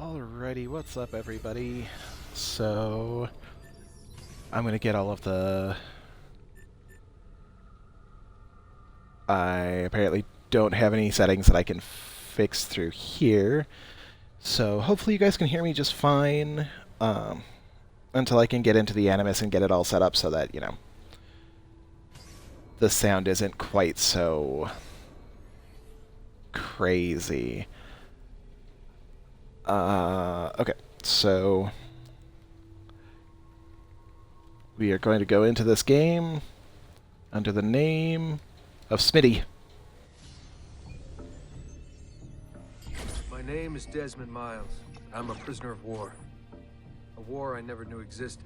Alrighty, what's up everybody? So, I'm gonna get all of the... I apparently don't have any settings that I can fix through here, so hopefully you guys can hear me just fine, until I can get into the Animus and get it all set up so that, the sound isn't quite so crazy. Okay, so we are going to go into this game under the name of Smitty. My name is Desmond Miles. I'm a prisoner of war. A war I never knew existed,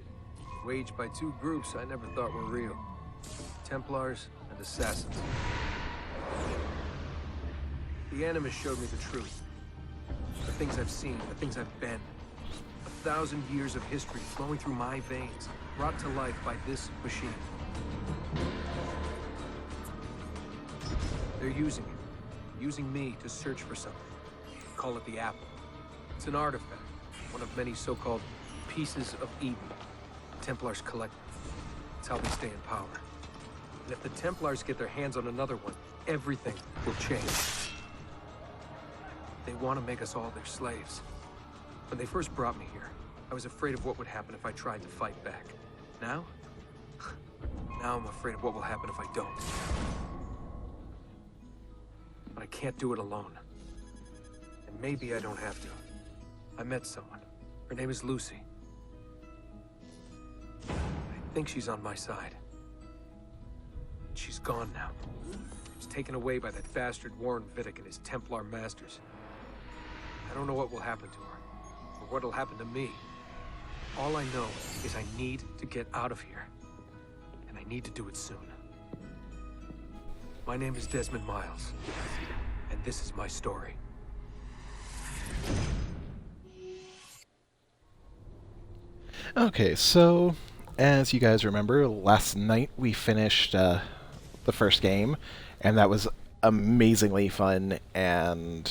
waged by two groups I never thought were real. Templars and Assassins. The Animus showed me the truth. The things I've seen, the things I've been. 1,000 years of history flowing through my veins, brought to life by this machine. They're using me to search for something. Call it the Apple. It's an artifact, one of many so-called pieces of Eden. Templars collect them. It's how they stay in power. And if the Templars get their hands on another one, everything will change. They want to make us all their slaves. When they first brought me here, I was afraid of what would happen if I tried to fight back. Now? Now I'm afraid of what will happen if I don't. But I can't do it alone. And maybe I don't have to. I met someone. Her name is Lucy. I think she's on my side. She's gone now. She's taken away by that bastard Warren Vidic and his Templar masters. I don't know what will happen to her, or what'll happen to me. All I know is I need to get out of here. And I need to do it soon. My name is Desmond Miles, and this is my story. Okay, so, as you guys remember, last night we finished the first game, and that was amazingly fun, and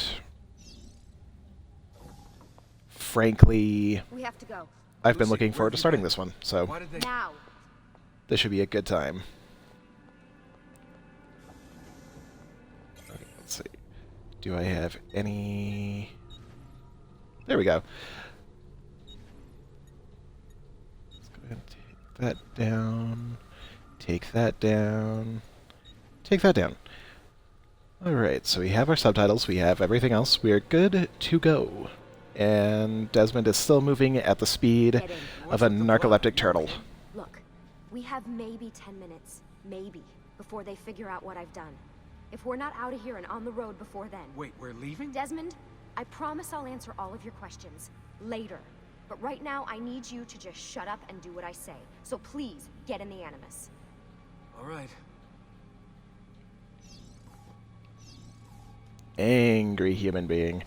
frankly, We have to go. I've been Lucy, looking where forward have to you starting been? this one, so Why did they... Now. this should be a good time. Okay, let's see. Do I have any... There we go. Let's go ahead and take that down. Take that down. Take that down. Alright, so we have our subtitles, we have everything else, we are good to go. And Desmond is still moving at the speed Get in. of a narcoleptic turtle. Look, we have maybe 10 minutes, maybe, before they figure out what I've done. If we're not out of here and on the road before then. Wait, we're leaving? Desmond, I promise I'll answer all of your questions later. But right now, I need you to just shut up and do what I say. So please, get in the Animus. All right. Angry human being.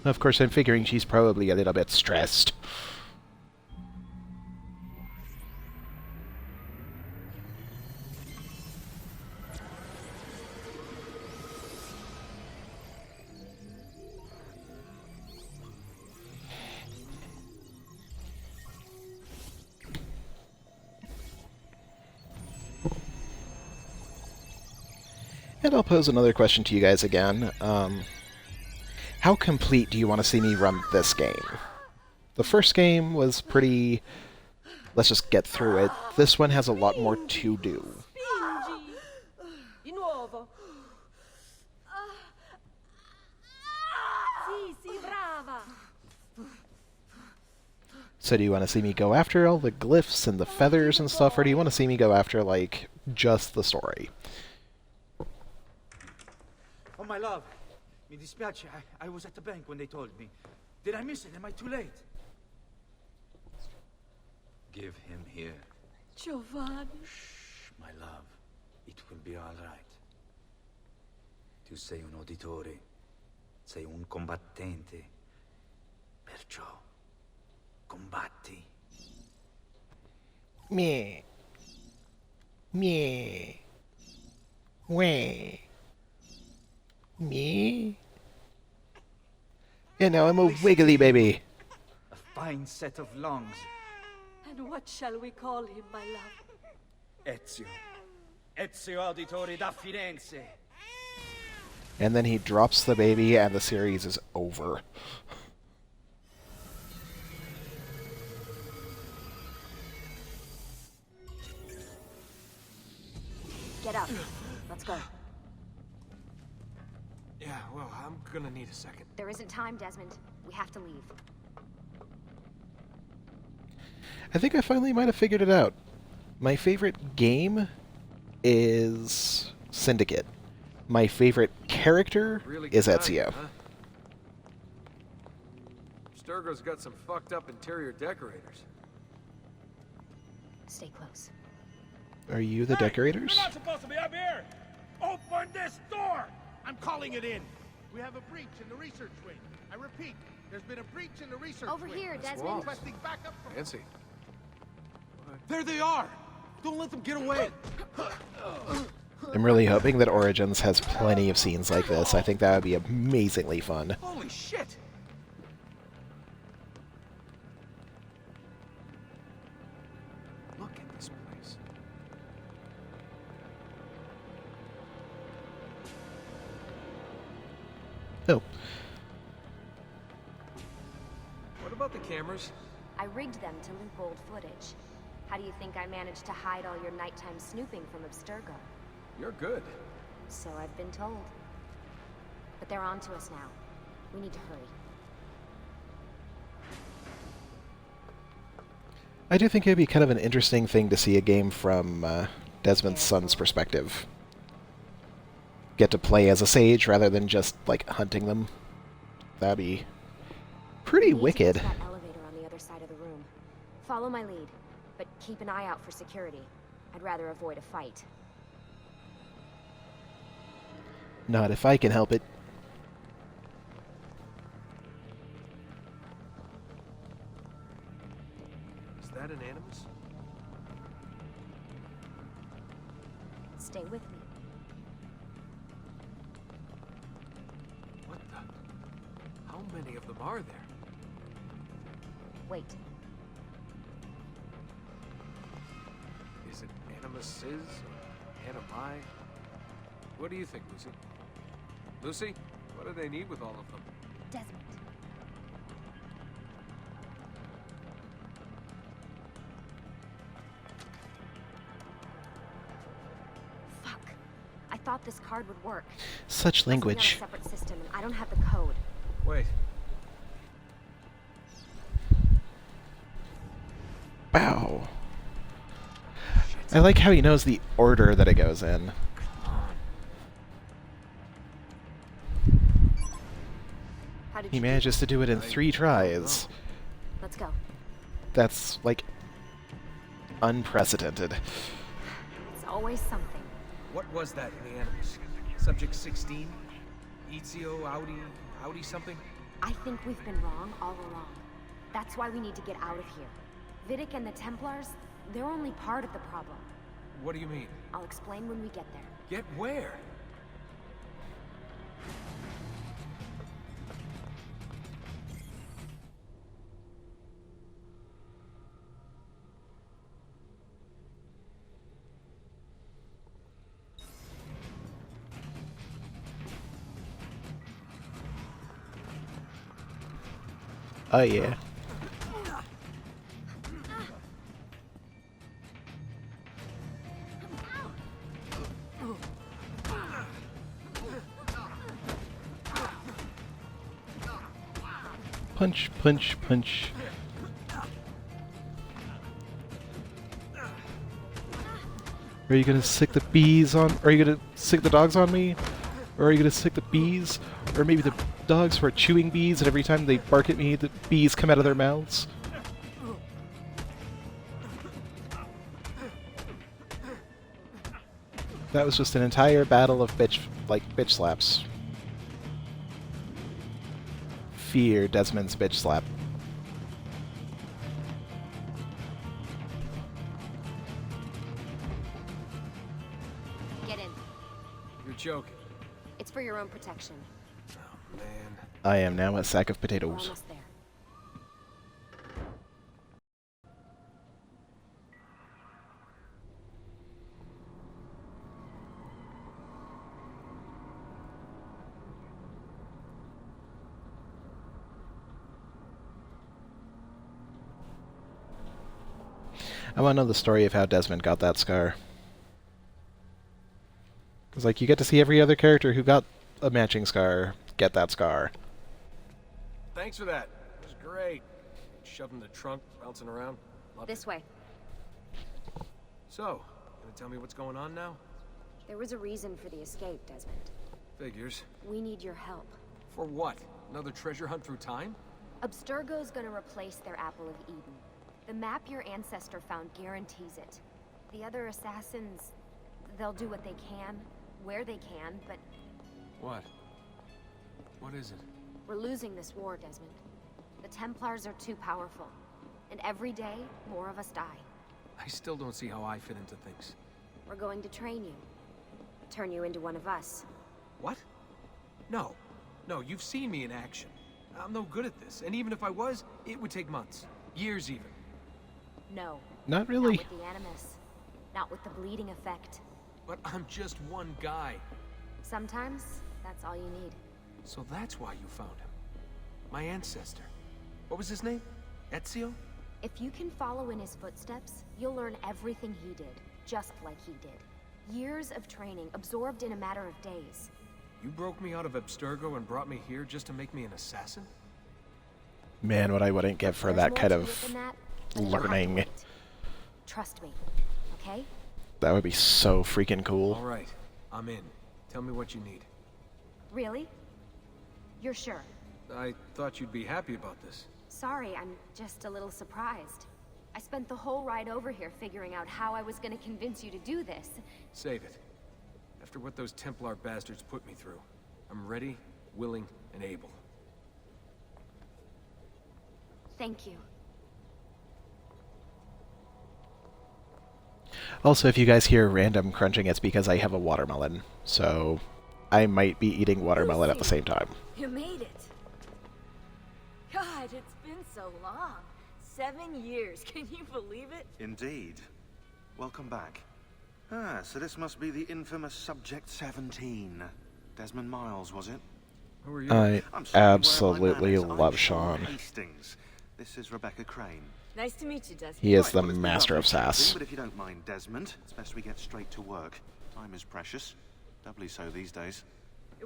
Of course, I'm figuring she's probably a little bit stressed. And I'll pose another question to you guys again. How complete do you want to see me run this game? The first game was pretty... let's just get through it. This one has a lot more to do. Spingi! Di nuovo! Sì, sì, brava! So do you want to see me go after all the glyphs and the feathers and stuff, or do you want to see me go after, like, just the story? Oh, my love. Mi dispiace. I was at the bank when they told me. Did I miss it? Am I too late? Give him here. Giovanni. Shh, my love. It will be all right. Tu sei un uditore. Sei un combattente. Perciò, combatti. Meh. Meh. Weh. Me? Yeah, now I'm a wiggly baby. A fine set of lungs. And what shall we call him, my love? Ezio. Ezio Auditore da Firenze. And then he drops the baby, and the series is over. Get up. Let's go. Yeah, well, I'm gonna need a second. There isn't time, Desmond. We have to leave. I think I finally might have figured it out. My favorite game is Syndicate. My favorite character Really is good idea, Ezio. huh? Sturgo's got some fucked up interior decorators. Stay close. Are you the decorators? You're not supposed to be up here! Open this door! I'm calling it in. We have a breach in the research wing. I repeat, there's been a breach in the research Over wing. here, That's Desmond. wrong. Requesting backup from... Fancy. There they are! Don't let them get away! I'm really hoping that Origins has plenty of scenes like this. I think that would be amazingly fun. Holy shit! Look at this place. Oh, What about the cameras? I rigged them to loop old footage. How do you think I managed to hide all your nighttime snooping from Abstergo? You're good. So I've been told. But they're on to us now. We need to hurry. I do think it'd be kind of an interesting thing to see a game from Desmond's son's perspective. Get to play as a sage rather than just, like, hunting them. That'd be pretty We need to wicked. use that elevator on the other side of the room. Follow my lead, but keep an eye out for security. I'd rather avoid a fight. Not if I can help it. Is that an Animus? Stay with me. What the? How many of them are there? Wait. Is it Animuses or Animi? What do you think, Lucy? Lucy, what do they need with all of them? Desmond. Fuck. I thought this card would work. Such Must be on a language. separate system, and I don't have the code. Wait, Wow. I like how he knows the order that it goes in. How did He you do manages to do it in 3 tries. that? Let's go. That's, like, unprecedented. It's always something. what was that in the Animus? Subject 16? Ezio, Audi something? I think we've been wrong all along. That's why we need to get out of here. Vidic and the Templars, they're only part of the problem. What do you mean? I'll explain when we get there. Get where? Oh yeah. Punch, punch, punch. Are you gonna sick the bees on? Are you gonna sick the dogs on me? Or are you gonna sick the bees? Or maybe the dogs who are chewing bees and every time they bark at me, the bees come out of their mouths? That was just an entire battle of bitch slaps. Fear Desmond's bitch slap. Get in. You're joking. It's for your own protection. Oh, man. I am now a sack of We're potatoes. almost there. I want to know the story of how Desmond got that scar. Because, like, you get to see every other character who got a matching scar get that scar. Thanks for that. It was great. Shoved in the trunk, bouncing around. Loved This it. way. So, gonna tell me what's going on now? There was a reason for the escape, Desmond. Figures. We need your help. For what? Another treasure hunt through time? Abstergo's gonna replace their Apple of Eden. The map your ancestor found guarantees it. The other assassins, they'll do what they can, where they can, but What? What is it? we're losing this war, Desmond. The Templars are too powerful, and every day, more of us die. I still don't see how I fit into things. We're going to train you. Turn you into one of us. What? No. No, you've seen me in action. I'm no good at this, and even if I was, it would take months. Years even. No. Not really. Not with the Animus. Not with the bleeding effect. But I'm just one guy. Sometimes, that's all you need. So that's why you found him. My ancestor. What was his name? Ezio? If you can follow in his footsteps, you'll learn everything he did, just like he did. Years of training, absorbed in a matter of days. You broke me out of Abstergo and brought me here just to make me an assassin? Man, what I wouldn't give for There's that more kind to of it than that, but you'll have to learning. wait. Trust me, okay? That would be so freaking All cool. right. I'm in. Tell me what you need. Really? You're sure? I thought you'd be happy about this. Sorry, I'm just a little surprised. I spent the whole ride over here figuring out how I was gonna convince you to do this. Save it. After what those Templar bastards put me through, I'm ready, willing, and able. Thank you. Also, if you guys hear random crunching, it's because I have a watermelon. So, I might be eating watermelon at the same time. You made it. God, it's been so long. 7 years. Can you believe it? Indeed. Welcome back. Ah, so this must be the infamous Subject 17. Desmond Miles, was it? Who are you? I I'm sorry, where are my absolutely manners? I'm love Sean Sean. Hastings. This is Rebecca Crane. Nice to meet you, Desmond. He is Right, the well, it's been master lovely of sass. chatting, But if you don't mind, Desmond, it's best we get straight to work. Time is precious. Doubly so these days.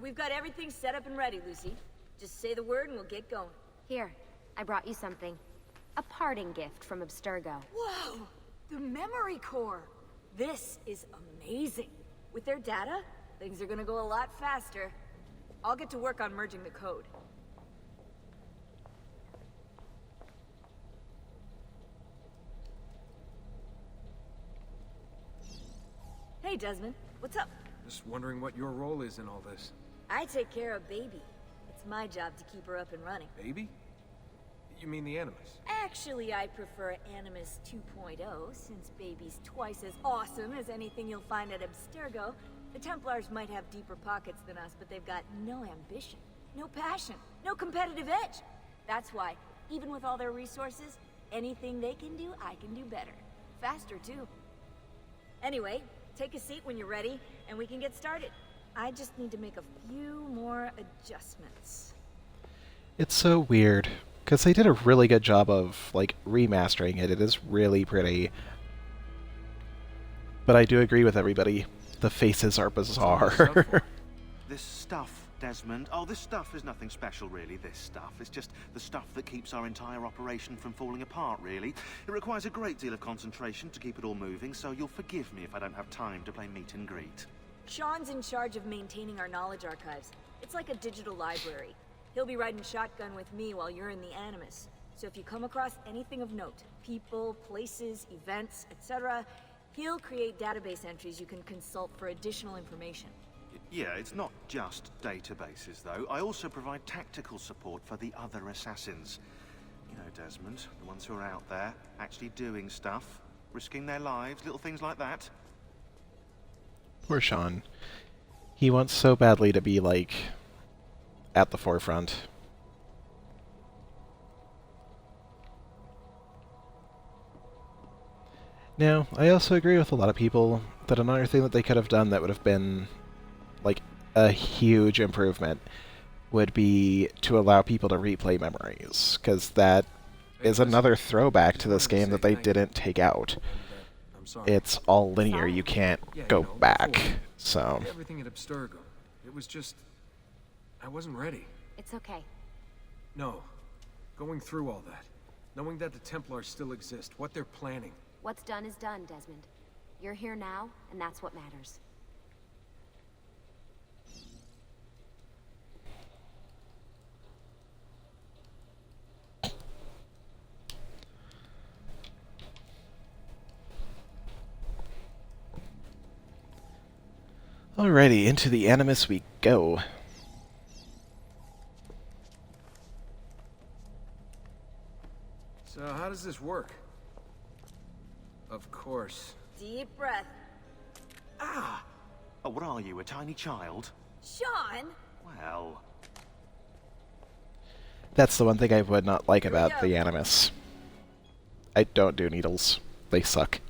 We've got everything set up and ready, Lucy. Just say the word and we'll get going. Here, I brought you something. A parting gift from Abstergo. Whoa! The memory core! This is amazing. With their data, things are gonna go a lot faster. I'll get to work on merging the code. Hey, Desmond. What's up? Just wondering what your role is in all this. I take care of Baby. It's my job to keep her up and running. Baby? You mean the Animus? Actually, I prefer Animus 2.0, since Baby's twice as awesome as anything you'll find at Abstergo. The Templars might have deeper pockets than us, but they've got no ambition, no passion, no competitive edge. That's why, even with all their resources, anything they can do, I can do better. Faster, too. Anyway, take a seat when you're ready, and we can get started. I just need to make a few more adjustments. It's so weird. Because they did a really good job of, like, remastering it. It is really pretty. But I do agree with everybody. The faces are bizarre. This stuff, Desmond. Oh, this stuff is nothing special, really, this stuff. It's just the stuff that keeps our entire operation from falling apart, really. It requires a great deal of concentration to keep it all moving, so you'll forgive me if I don't have time to play meet and greet. Sean's in charge of maintaining our knowledge archives. It's like a digital library. He'll be riding shotgun with me while you're in the Animus. So if you come across anything of note, people, places, events, etc., he'll create database entries you can consult for additional information. Yeah, it's not just databases, though. I also provide tactical support for the other assassins. You know, Desmond, the ones who are out there, actually doing stuff, risking their lives, little things like that. Poor Sean. He wants so badly to be, like, at the forefront. Now, I also agree with a lot of people that another thing that they could have done that would have been, like, a huge improvement would be to allow people to replay memories, because that is another throwback to this game that they didn't take out. I'm sorry. It's all linear, you can't Yeah, go you know, back, before. so... Everything at Abstergo. It was just... I wasn't ready. It's okay. No. Going through all that. Knowing that the Templars still exist, what they're planning. What's done is done, Desmond. You're here now, and that's what matters. Alrighty, into the Animus we go. So how does this work? Of course. Deep breath. Ah! Oh, what are you, a tiny child? Sean! Well... That's the one thing I would not like Here we about go. the Animus. I don't do needles. They suck.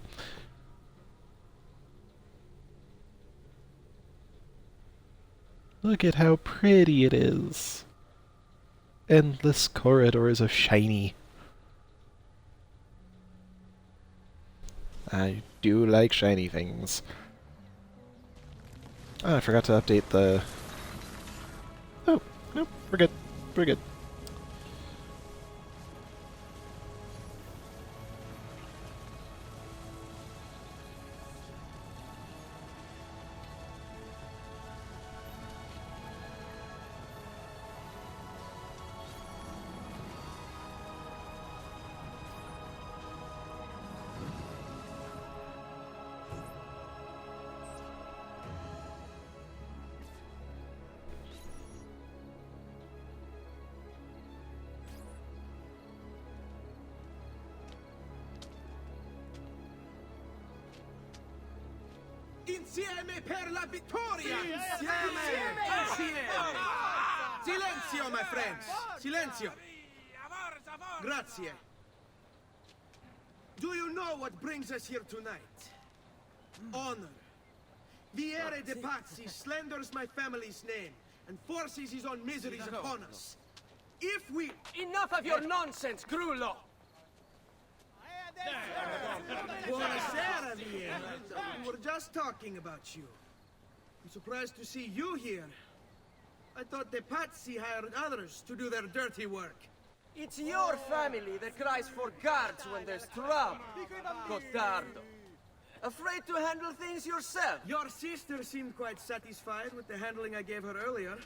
Look at how pretty it is. Endless corridors of shiny. I do like shiny things. Oh, I forgot to update the... Oh, nope, we're good. We're good. Insieme per la vittoria! Insieme! Silenzio, my friends! Silenzio! Grazie. Do you know what brings us here tonight? Honor. Viere de Pazzi slanders my family's name and forces his own miseries upon us. If we... Enough of your nonsense, Grullo! Buonasera, Viera. We were just talking about you. I'm surprised to see you here. I thought the Pazzi hired others to do their dirty work. It's your family that cries for guards when there's trouble, Cotardo. Afraid to handle things yourself? Your sister seemed quite satisfied with the handling I gave her earlier.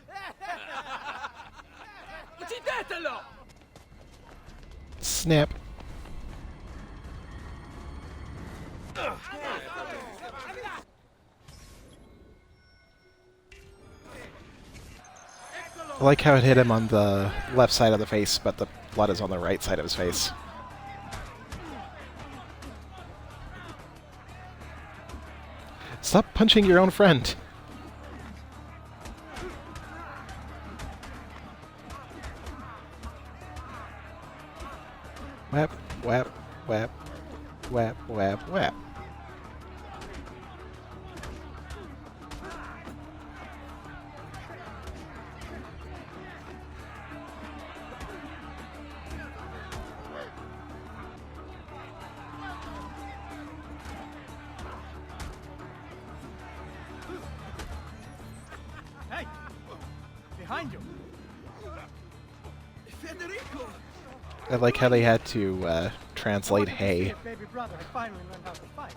Uccidetelo! Snap. I like how it hit him on the left side of the face, but the blood is on the right side of his face. Stop punching your own friend! Whap, whap, whap, whap, whap, whap. Hey! Behind you! Federico! I like how they had to translate "hey." Baby brother had finally learned how to fight.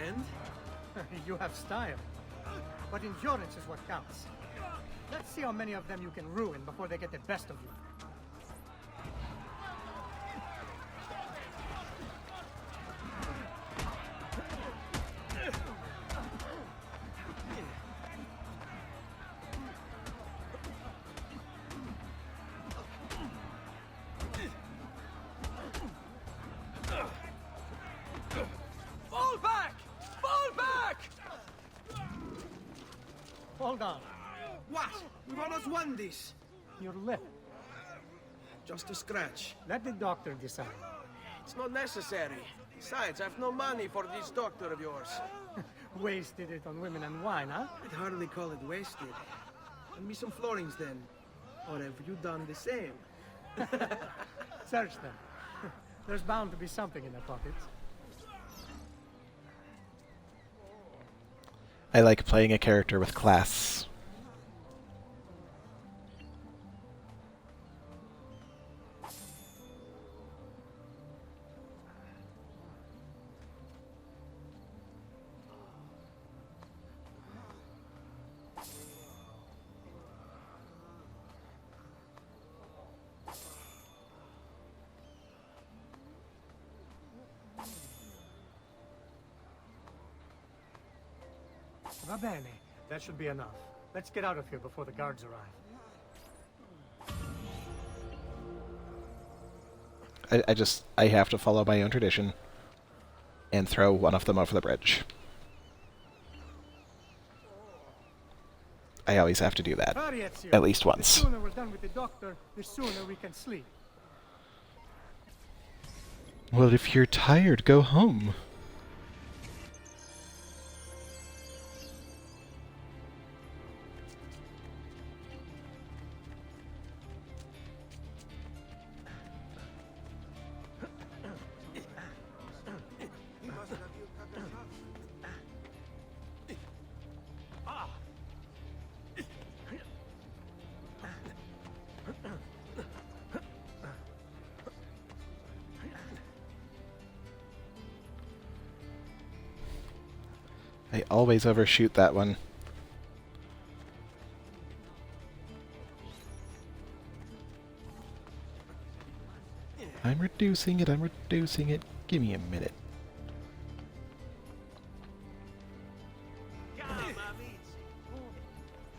And? You have style. But endurance is what counts. Let's see how many of them you can ruin before they get the best of you. Fall back! Fall back! Hold on. What? We've almost won this. Your lip. Just a scratch. Let the doctor decide. It's not necessary. Besides, I've no money for this doctor of yours. Wasted it on women and wine, huh? I'd hardly call it wasted. Lend me some florins then. Or have you done the same? Search them. There's bound to be something in their pockets. I like playing a character with class. Va bene. That should be enough. Let's get out of here before the guards arrive. I have to follow my own tradition and throw one of them over the bridge. I always have to do that. Hurry, Ezio. At least The once. sooner we're done with the doctor, the sooner we can sleep. Well, if you're tired, go home. I always overshoot that one. I'm reducing it, I'm reducing it. Give me a minute.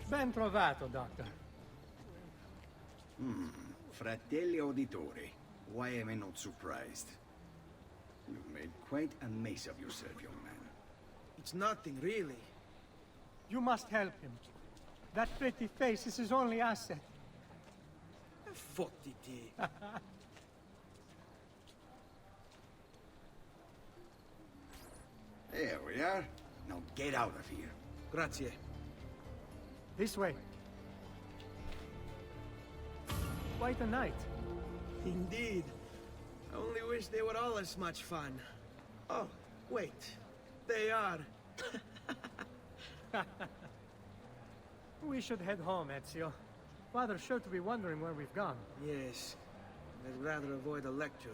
Ben trovato, Doctor. Fratelli Auditori, why am I not surprised? You've made quite a mess of yourself, young man. It's nothing, really. You must help him. That pretty face is his only asset. Fottiti. There we are. Now get out of here. Grazie. This way. Quite a night. Indeed. I only wish they were all as much fun. Oh, wait. They are. We should head home, Ezio. Father's sure to be wondering where we've gone. Yes. I'd rather avoid a lecture.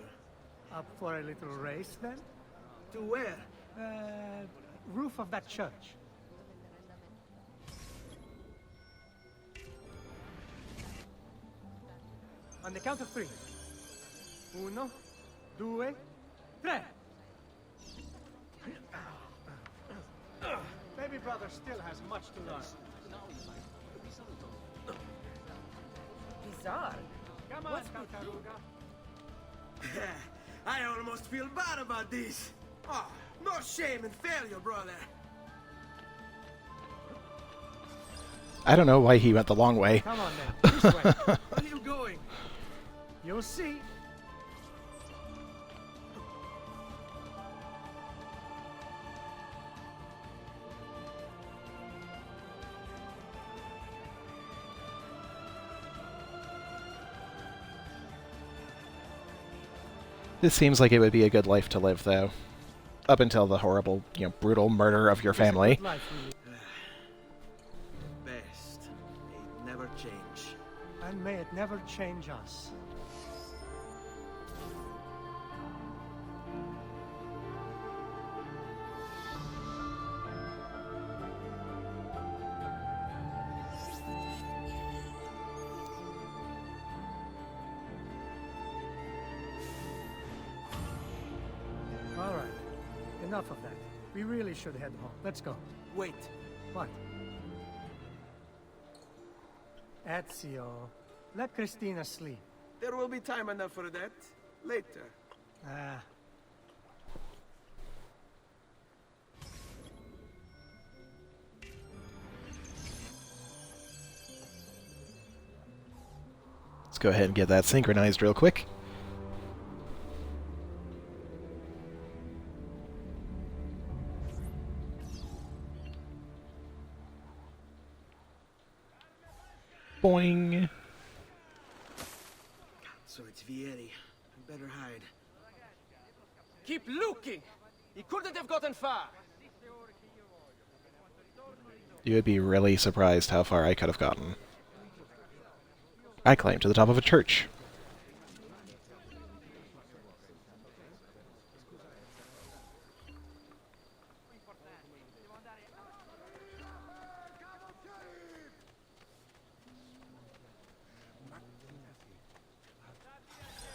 Up for a little race, then? To where? Roof of that church. On the count of three. Uno, due, tre. Baby brother still has much to learn. Bizarre. Come on, Tartaruga. I almost feel bad about this. Oh, no shame in failure, brother. I don't know why he went the long way. Come on then, this way. Where are you going? You'll see. This seems like it would be a good life to live, though. Up until the horrible, brutal murder of your family. Good life we live. Best. May it never change. And may it never change us. All right. Enough of that. We really should head home. Let's go. Wait. What? Ezio, let Christina sleep. There will be time enough for that. Later. Ah. Let's go ahead and get that synchronized real quick. Boing. So it's Vieri. I better hide. Keep looking! He couldn't have gotten far! You would be really surprised how far I could have gotten. I climbed to the top of a church.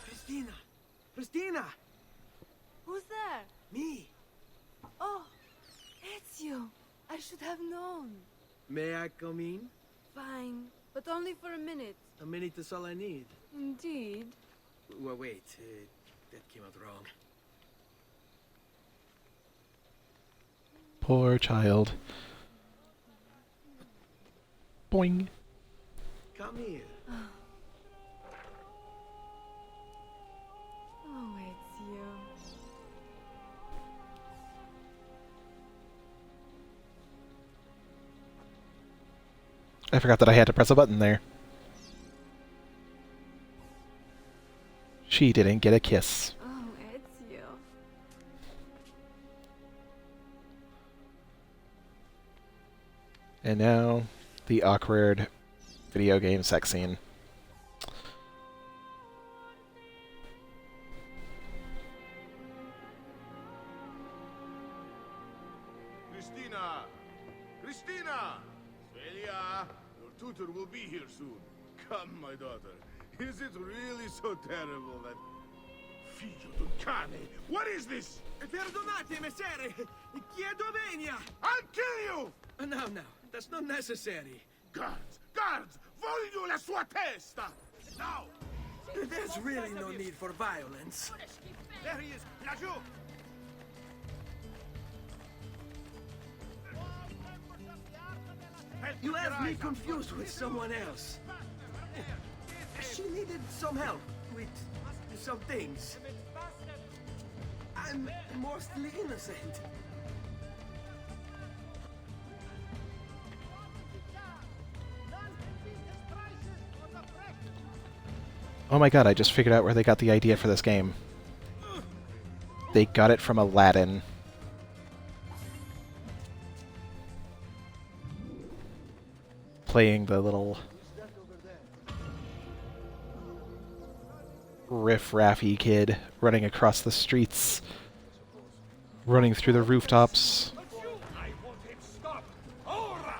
Christina! Christina! Who's there? Me! Oh, it's you. I should have known. May I come in? Fine, but only for a minute. A minute is all I need. Indeed. Well, wait. That came out wrong. Poor child. Boing. Come here. Oh, it's you. I forgot that I had to press a button there. She didn't get a kiss. Oh, it's you. And now, the awkward video game sex scene. Christina! Christina! Celia, your tutor will be here soon. Come, my daughter. Is it really so terrible that... Figlio d'un cane! What is this? Perdonate, messere! Chiedo venia! I'll kill you! No, no. That's not necessary. Guards! Guards! Voglio la sua testa! Now! There's really no need for violence. There he is! Laggiù! You have me confused with someone else. She needed some help with some things. I'm mostly innocent. Oh my god, I just figured out where they got the idea for this game. They got it from Aladdin. Playing the little riff-raffy kid running across the streets, running through the rooftops. I want him stopped! Ora!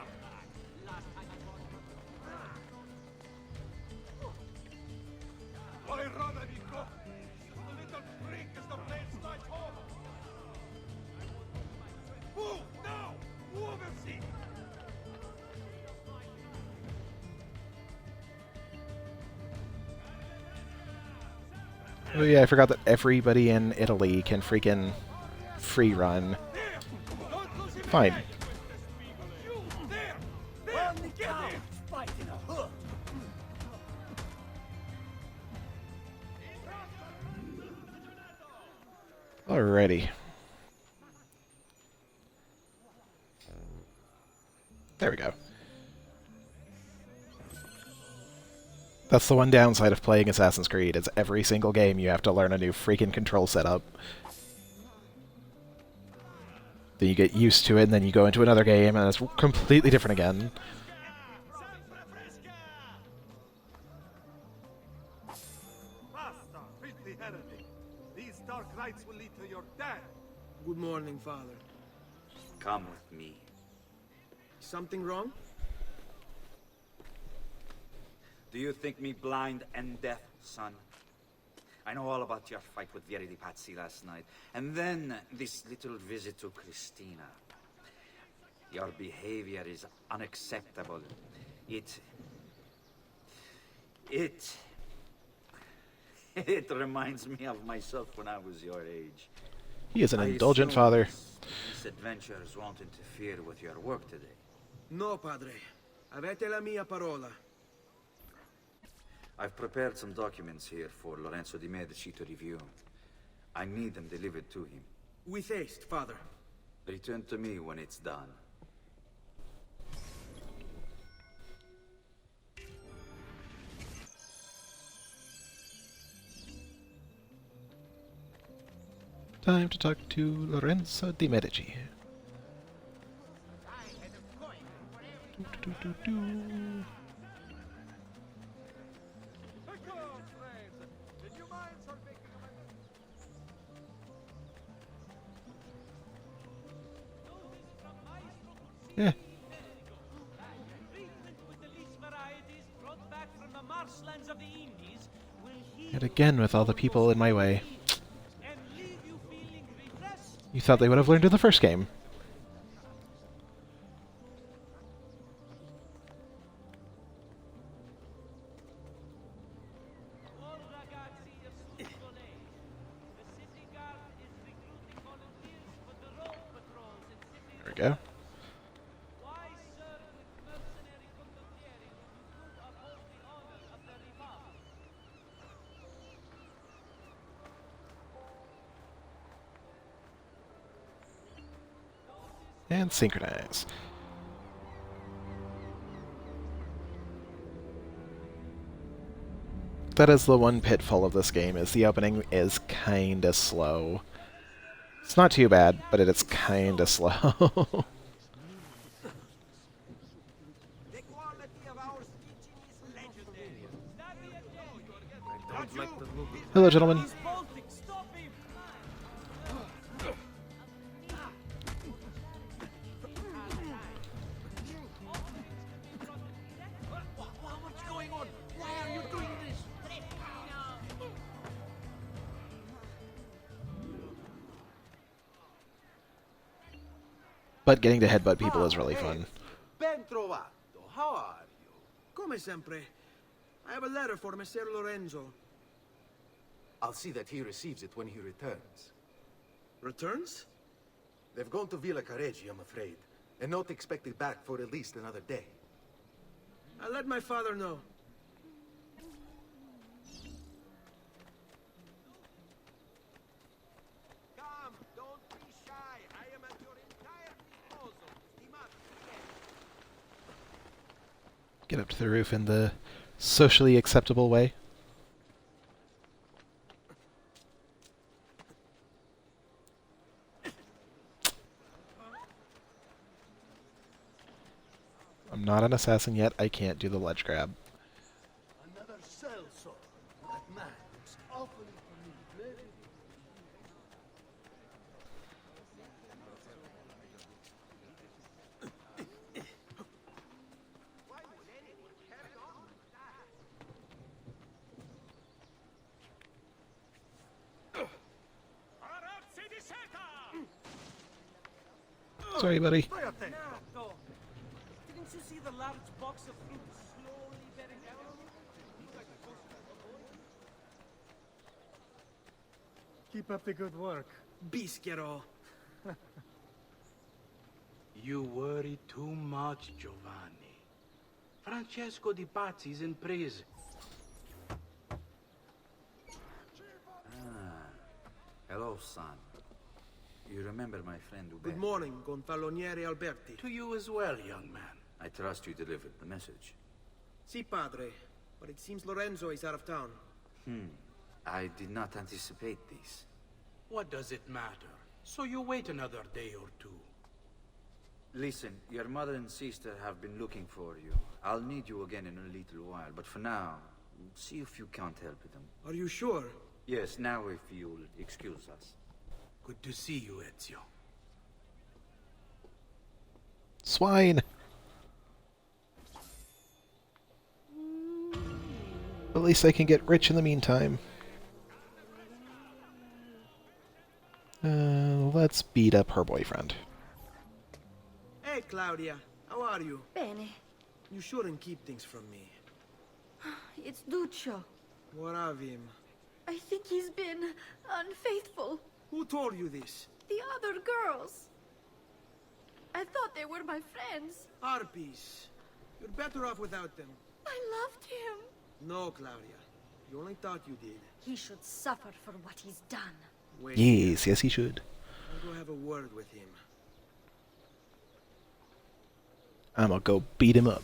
Vuole roba di co... The little freak is the place like home! Move! Now! Move and see! Oh yeah, I forgot that everybody in Italy can freaking free run. Fine. Alrighty. There we go. That's the one downside of playing Assassin's Creed. It's every single game you have to learn a new freaking control setup. Then you get used to it, and then you go into another game, and it's completely different again. Basta, filthy heretic! These dark rites will lead to your death! Good morning, Father. Come with me. Something wrong? Do you think me blind and deaf, son? I know all about your fight with Vieri di Pazzi last night. And then this little visit to Christina. Your behavior is unacceptable. It reminds me of myself when I was your age. He is an I indulgent assume father. These adventures won't interfere with your work today. No, Padre. Avete la mia parola. I've prepared some documents here for Lorenzo di Medici to review. I need them delivered to him. With haste, Father. Return to me when it's done. Time to talk to Lorenzo de' Medici. Do. Yeah. And again with all the people in my way. You thought they would have learned in the first game. There we go. And synchronize. That is the one pitfall of this game, is the opening is kinda slow. It's not too bad, but it is kinda slow. Hello, gentlemen. But getting to headbutt people is really fun. Ben trovato. How are you? Come sempre. I have a letter for Messer Lorenzo. I'll see that he receives it when he returns. Returns? They've gone to Villa Careggi, I'm afraid, and not expected back for at least another day. I'll let my father know. Come, don't be shy. I am at your entire disposal. Get up to the roof in the socially acceptable way. I'm not an assassin yet. I can't do the ledge grab. Another sellsword. That man looks awfully familiar. Sorry, buddy. Didn't you see the large box of fruit slowly bearing down on you? Keep up the good work. Bischero. You worry too much, Giovanni. Francesco Di Pazzi's in prison. Hello, son. You remember my friend Uberto? Good morning, Gonfaloniere Alberti. To you as well, young man. I trust you delivered the message. Si, padre. But it seems Lorenzo is out of town. I did not anticipate this. What does it matter? So you wait another day or two. Listen, your mother and sister have been looking for you. I'll need you again in a little while, but for now, see if you can't help them. Are you sure? Yes, now if you'll excuse us. Good to see you, Ezio. Swine! At least I can get rich in the meantime. Let's beat up her boyfriend. Hey, Claudia. How are you? Bene. You shouldn't keep things from me. It's Duccio. What of him? I think he's been unfaithful. Who told you this? The other girls. I thought they were my friends. Harpies. You're better off without them. I loved him. No, Claudia. You only thought you did. He should suffer for what he's done. Wait. Yes, yes he should. I'll go have a word with him. I'm gonna go beat him up.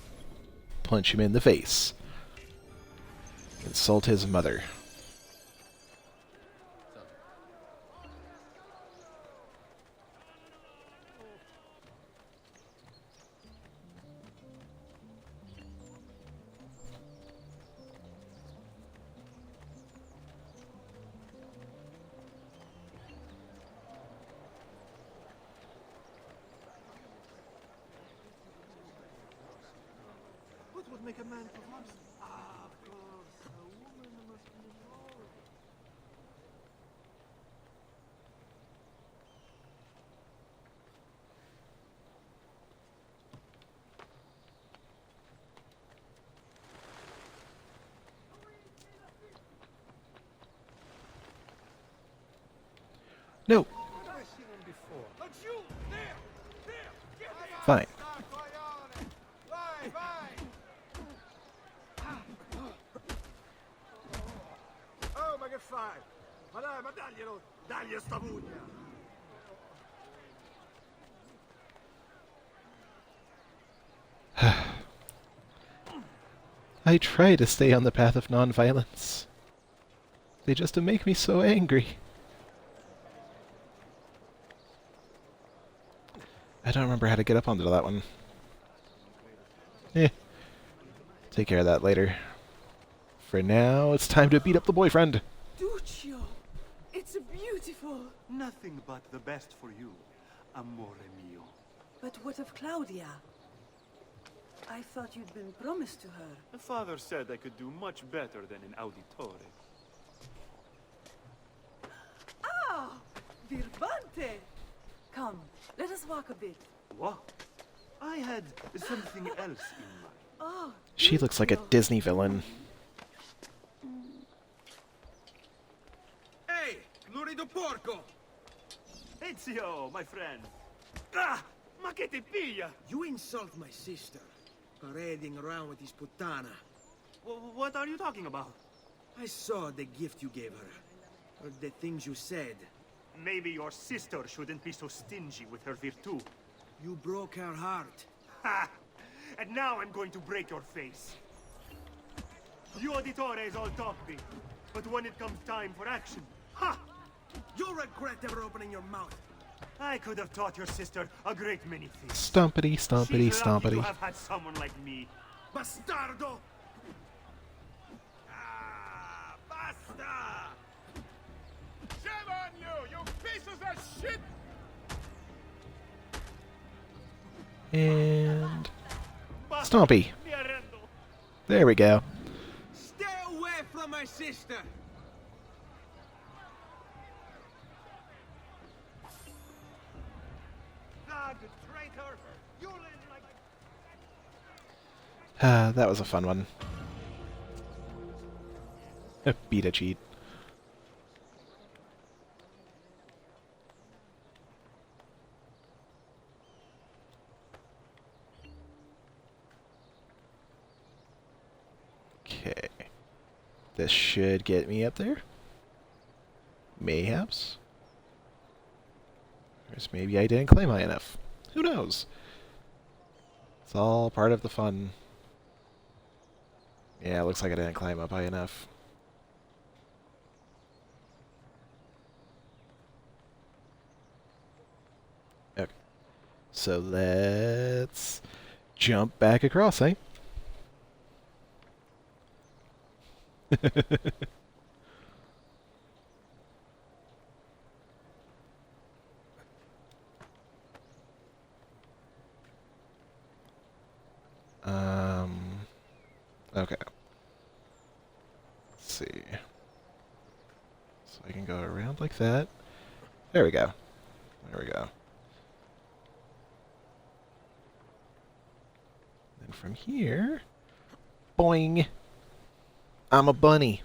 Punch him in the face. Insult his mother. would make a man perform. Ah, of course. A woman must be involved. No. Fine. Oh, ma che fai? Ma dai, ma daglielo! Dagli sta pugna! I try to stay on the path of non-violence. They just make me so angry. I don't remember how to get up onto that one. Take care of that later. For now, it's time to beat up the boyfriend. Duccio, it's beautiful. Nothing but the best for you, amore mio. But what of Claudia? I thought you'd been promised to her. The father said I could do much better than in Auditore. Ah! Birbante! Come, let us walk a bit. What? I had something else in mind. Oh, She looks like a Disney villain. Hey, lurido porco! Ezio, my friend. Ah! Ma che ti piglia? You insult my sister, parading around with this puttana. What are you talking about? I saw the gift you gave her, or the things you said. Maybe your sister shouldn't be so stingy with her virtù. You broke her heart. Ha! And now I'm going to break your face. You auditores all talk big, but when it comes time for action, ha! You'll regret ever opening your mouth. I could have taught your sister a great many things. Stompity, stompity, She's lucky to stompity. have had someone like me. Bastardo! Ah, basta! Shame on you, you pieces of shit! And... Stompy. There we go. Stay away from my sister! That was a fun one. Beat a cheat. Okay. This should get me up there. Mayhaps. Or maybe I didn't climb high enough. Who knows? It's all part of the fun. Yeah, it looks like I didn't climb up high enough. Okay. So let's jump back across, eh? Okay. Let's see. So I can go around like that. There we go. There we go. And from here, boing! I'm a bunny.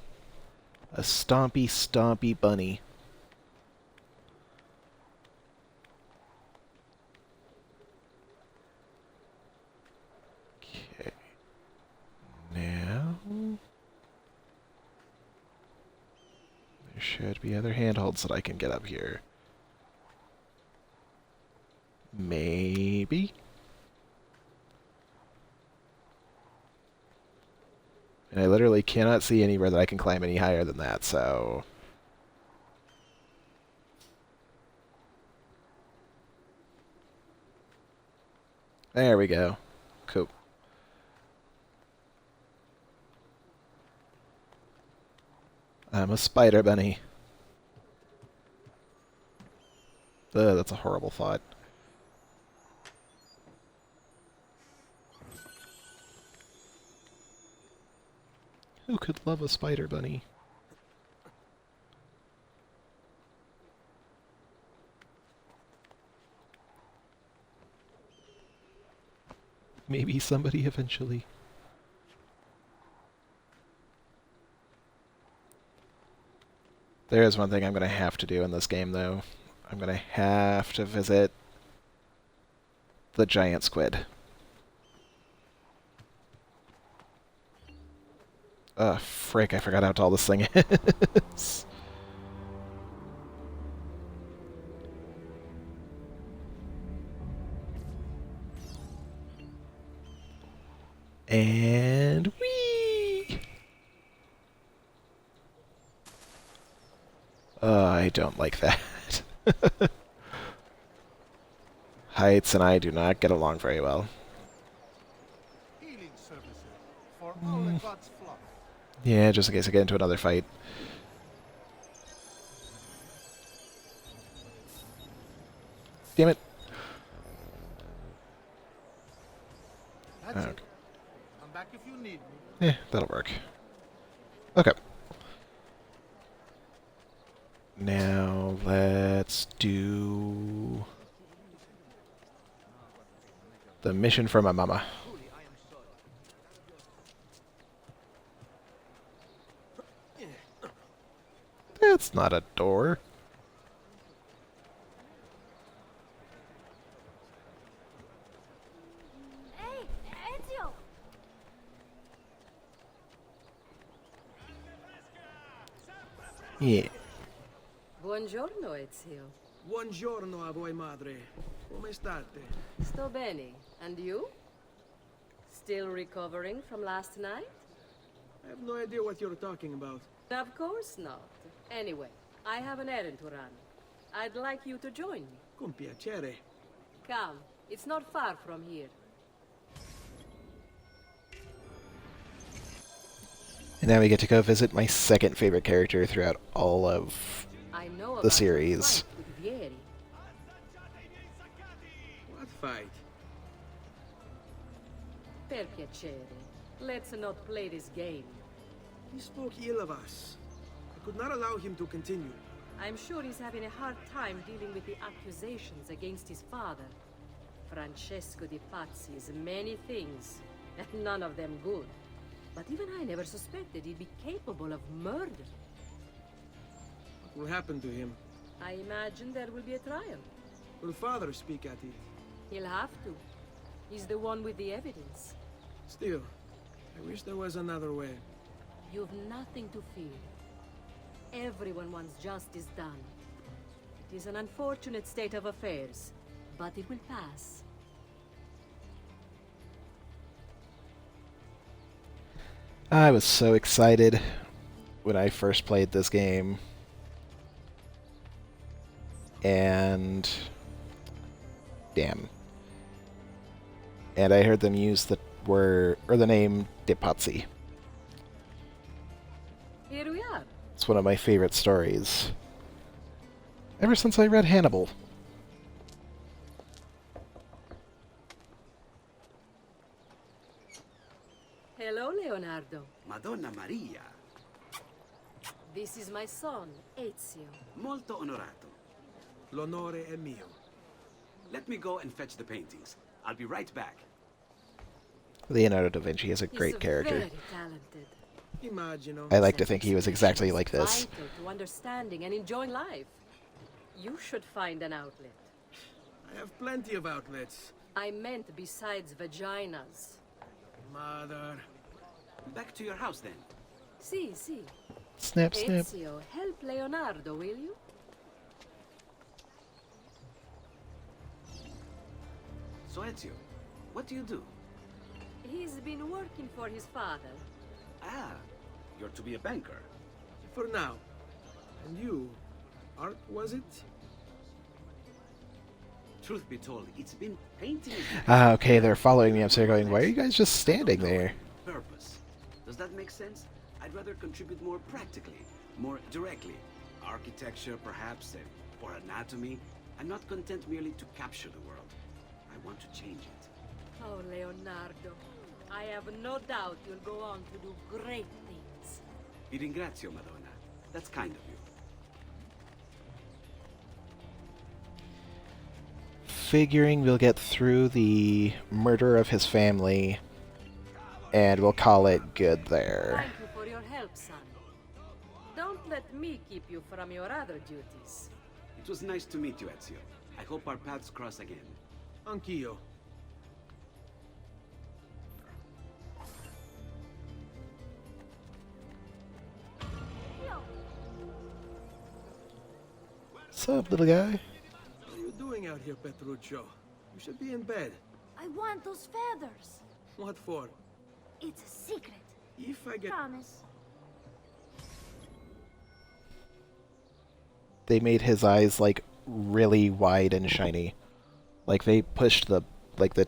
A stompy, stompy bunny. Okay. Now... there should be other handholds that I can get up here. Maybe? And I literally cannot see anywhere that I can climb any higher than that, so... there we go. Cool. I'm a spider bunny. Ugh, that's a horrible thought. Who could love a spider bunny? Maybe somebody eventually. There is one thing I'm going to have to do in this game, though. I'm going to have to visit the giant squid. Frick, I forgot how tall this thing is. And whee! I don't like that. Heights and I do not get along very well. Healing services for all the gods' flock. Yeah, just in case I get into another fight. Damn it. That's Okay. it. Come back if you need me. Yeah, that'll work. Okay. Now let's do the mission for my mama. That's not a door. Hey, Ezio! Yeah. Buongiorno, Ezio. Buongiorno a voi, madre. Come state? Sto bene. And you? Still recovering from last night? I have no idea what you're talking about. Of course not. Anyway, I have an errand to run. I'd like you to join me. Con piacere. Come, it's not far from here. And now we get to go visit my second favorite character throughout all of I know the about series. your fight with Vieri. What fight? Per piacere. Let's not play this game. He spoke ill of us. I could not allow him to continue. I'm sure he's having a hard time dealing with the accusations against his father. Francesco di Pazzi is many things, and none of them good. But even I never suspected he'd be capable of murder. What will happen to him? I imagine there will be a trial. Will father speak at it? He'll have to. He's the one with the evidence. Still, I wish there was another way. You've nothing to fear. Everyone wants justice done. It is an unfortunate state of affairs, but it will pass. I was so excited when I first played this game. And damn. And I heard them use the word or the name De Pazzi. Here we are. It's one of my favorite stories. Ever since I read Hannibal. Hello, Leonardo. Madonna Maria. This is my son, Ezio. Molto onorato. L'onore è mio. Let me go and fetch the paintings. I'll be right back. Leonardo da Vinci is a great He's character. very talented. Immagino. I like to think he was exactly like this. Vital to understanding and enjoying life. You should find an outlet. I have plenty of outlets. I meant besides vaginas. Mother. Back to your house then. Si, si. Snap, snap. Ezio, help Leonardo, will you? So Ezio, what do you do? He's been working for his father. Ah, you're to be a banker. For now. And you? Art, was it? Truth be told, it's been painting. Ah, okay, they're following me. I'm sitting going, why are you guys just standing there? Purpose. Does that make sense? I'd rather contribute more practically, more directly. Architecture, perhaps, or anatomy. I'm not content merely to capture the world. I want to change it. Oh, Leonardo. I have no doubt you'll go on to do great things. Vi ringrazio, Madonna. That's kind of you. Figuring we'll get through the murder of his family, and we'll call it good there. Thank you for your help, son. Don't let me keep you from your other duties. It was nice to meet you, Ezio. I hope our paths cross again. Anch'io. What's up, little guy? What are you doing out here, Petruccio? You should be in bed. I want those feathers. What for? It's a secret. If I get... Promise. They made his eyes, like, really wide and shiny. Like, they pushed the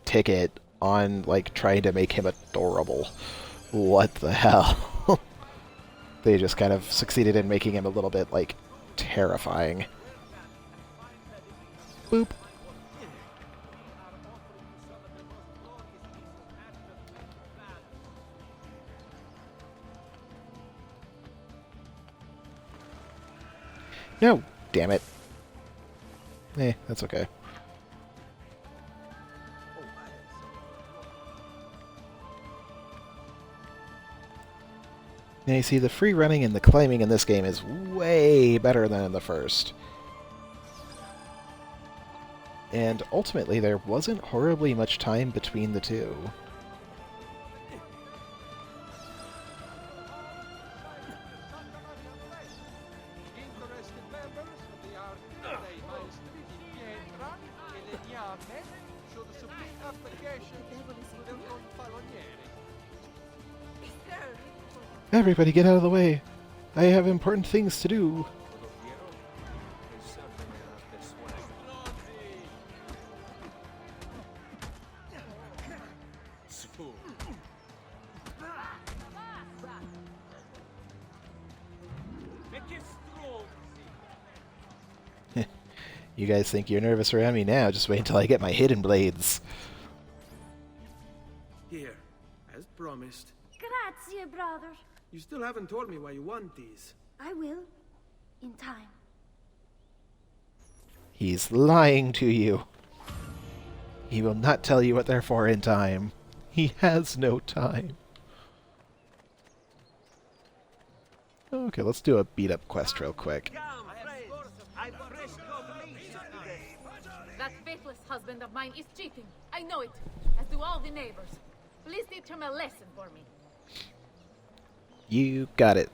ticket on, like, trying to make him adorable. What the hell? They just kind of succeeded in making him a little bit, like, terrifying. Boop. No! Damn it. That's okay. Now you see, the free running and the climbing in this game is way better than in the first. And ultimately, there wasn't horribly much time between the two. Everybody get out of the way! I have important things to do! You guys think you're nervous around me now, just wait until I get my hidden blades. Here, as promised. Grazie, brother. You still haven't told me why you want these. I will. In time. He's lying to you. He will not tell you what they're for in time. He has no time. Okay, let's do a beat-up quest real quick. That faithless husband of mine is cheating. I know it, as do all the neighbors. Please teach him a lesson for me. You got it.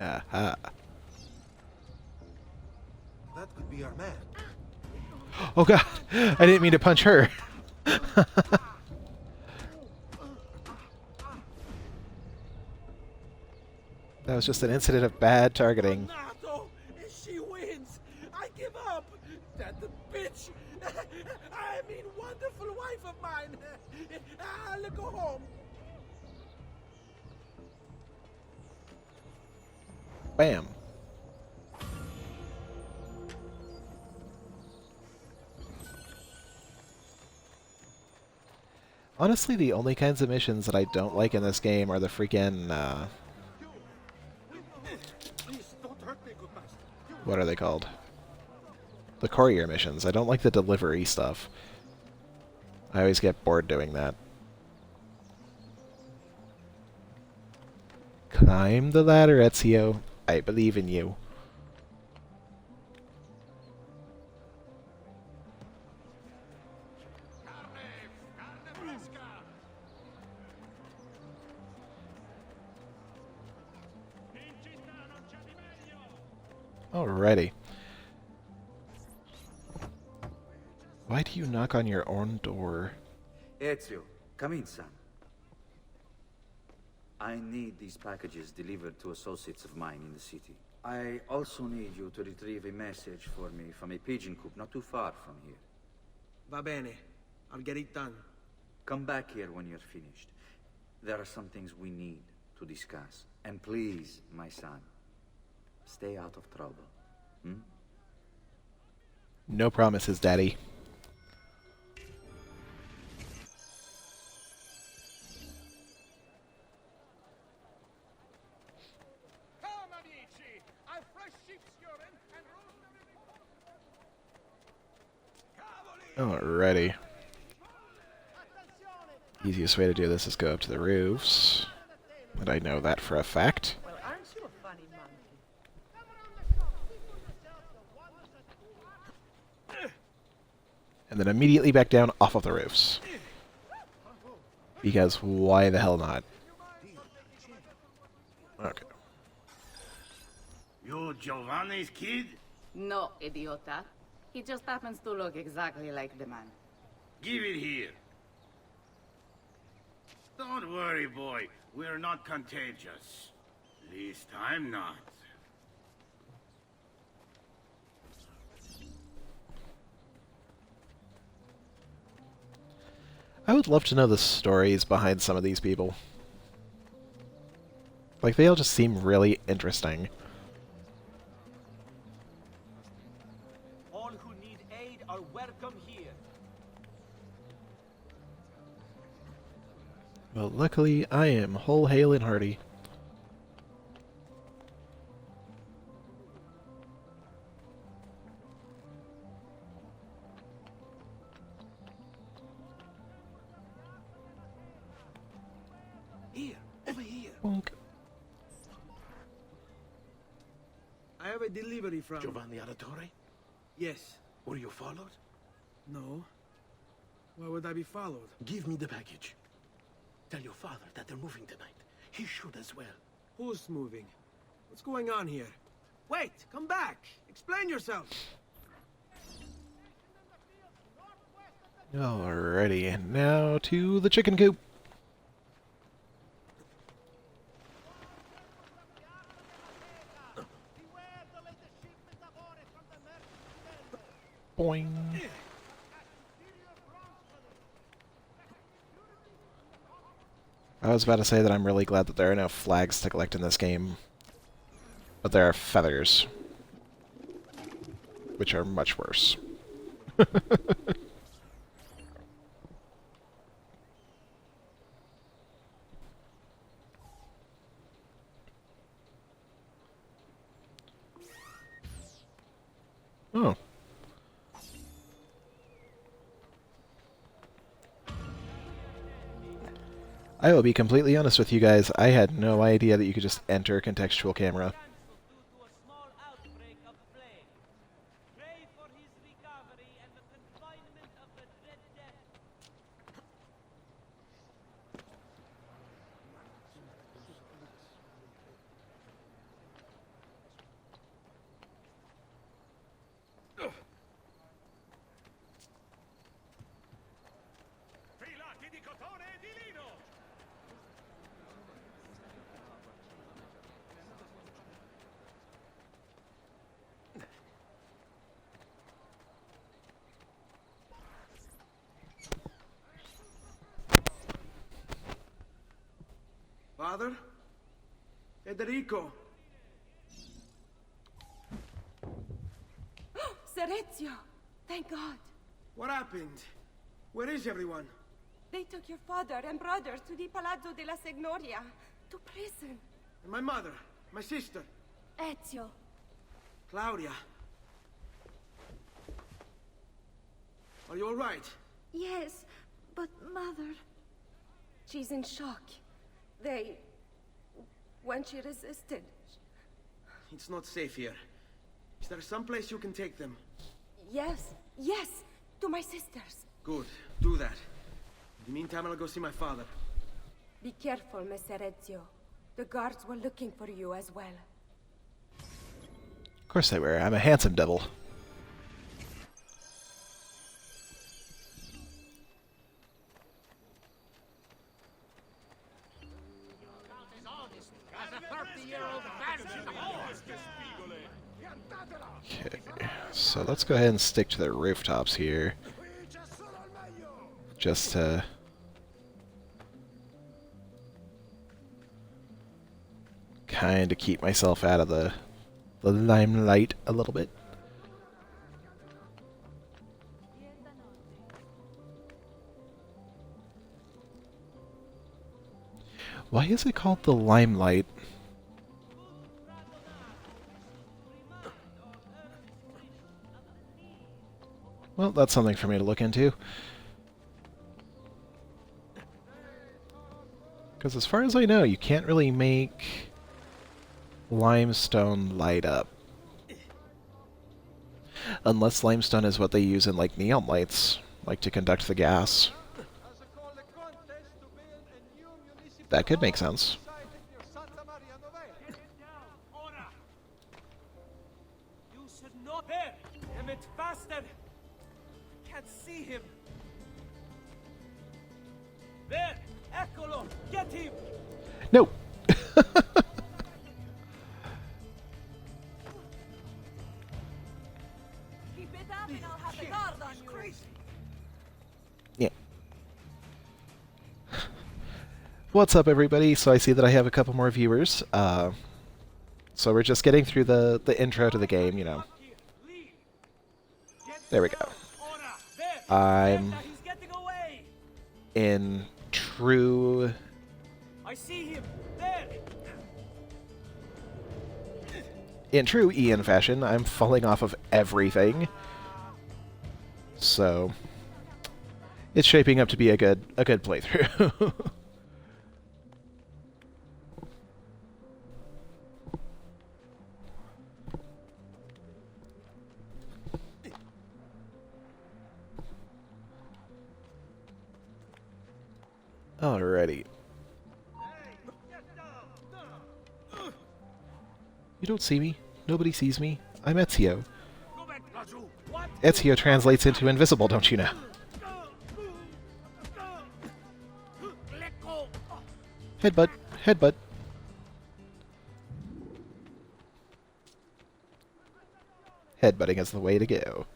Aha. That could be our man. Oh god! I didn't mean to punch her! That was just an incident of bad targeting. She wins. I give up. That bitch. I mean, wonderful wife of mine. I'll go home. Bam. Honestly, the only kinds of missions that I don't like in this game are the freaking, what are they called? The courier missions. I don't like the delivery stuff. I always get bored doing that. Climb the ladder, Ezio. I believe in you. Alrighty. Why do you knock on your own door? Ezio, come in, son. I need these packages delivered to associates of mine in the city. I also need you to retrieve a message for me from a pigeon coop not too far from here. Va bene. I'll get it done. Come back here when you're finished. There are some things we need to discuss. And please, my son, stay out of trouble. Hmm? No promises, Daddy. Come, amici! I've fresh sheep's urine and Alrighty. Easiest way to do this is go up to the roofs. And I know that for a fact. Well, aren't you a funny monkey? And then immediately back down off of the roofs. Because why the hell not? Okay. You Giovanni's kid? No, idiota. He just happens to look exactly like the man. Give it here. Don't worry, boy. We're not contagious. Least I'm not. I would love to know the stories behind some of these people. Like, they all just seem really interesting. All who need aid are welcome here. Well, luckily, I am whole, hale, and hearty. Here, over here. Bonk. I have a delivery from... Giovanni Auditore? Yes. Were you followed? No. Why would I be followed? Give me the package. Tell your father that they're moving tonight. He should as well. Who's moving? What's going on here? Wait! Come back! Explain yourself! Alrighty, and now to the chicken coop. Boing. I was about to say that I'm really glad that there are no flags to collect in this game, but there are feathers, which are much worse. Oh. I will be completely honest with you guys, I had no idea that you could just enter contextual camera. Father? Federico! Serezio! Thank God! What happened? Where is everyone? They took your father and brothers to the Palazzo della Signoria, to prison. And my mother? My sister? Ezio. Claudia? Are you all right? Yes, but Mother... She's in shock. When she resisted... It's not safe here. Is there some place you can take them? Yes, to my sisters. Good, do that. In the meantime, I'll go see my father. Be careful, Messer Ezio. The guards were looking for you as well. Of course they were. I'm a handsome devil. As a 30-year-old man, Okay, so let's go ahead and stick to the rooftops here. Just to... kind of keep myself out of the limelight a little bit. Why is it called the limelight? Well, that's something for me to look into. Because as far as I know, you can't really make limestone light up. Unless limestone is what they use in, like, neon lights, like to conduct the gas. That could make sense. You should not there. Damn it, faster! Can't see him. There, Eccolo, get him. No. Keep it up and I'll have the guard on you. Yeah. What's up, everybody? So I see that I have a couple more viewers. So we're just getting through the intro to the game, you know. There we go. I'm in true... I see him. There. In true Ian fashion, I'm falling off of everything. So it's shaping up to be a good playthrough. Alrighty. You don't see me. Nobody sees me. I'm Ezio. Ezio translates into invisible, don't you know? Headbutt. Headbutt. Headbutting is the way to go.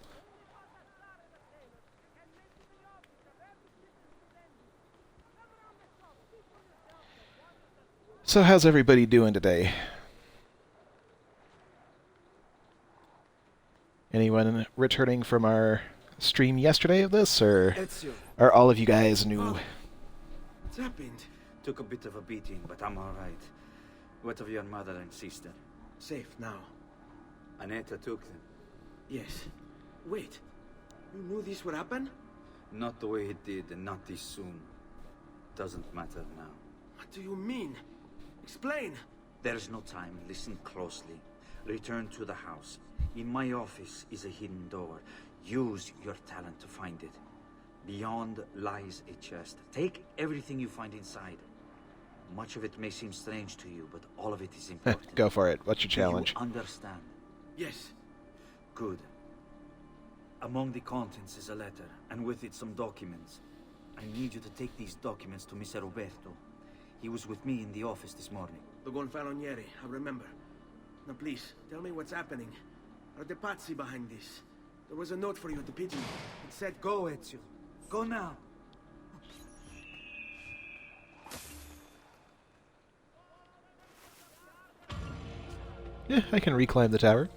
So how's everybody doing today? Anyone returning from our stream yesterday of this, or are all of you guys new? What's happened? Took a bit of a beating, but I'm all right. What of your mother and sister? Safe now. Annetta took them. Yes. Wait. You knew this would happen? Not the way it did, and not this soon. Doesn't matter now. What do you mean? Explain. There's no time. Listen closely. Return to the house. In my office is a hidden door. Use your talent to find it. Beyond lies a chest. Take everything you find inside. Much of it may seem strange to you, but all of it is important. Go for it. What's your challenge? Do you understand? Yes. Good. Among the contents is a letter, and with it some documents. I need you to take these documents to Mr. Roberto. He was with me in the office this morning. The Gonfalonieri, I remember. Now please, tell me what's happening. Are the Pazzi behind this? There was a note for you at the pigeon. It said, go, Ezio. Go now. Yeah, I can reclimb the tower.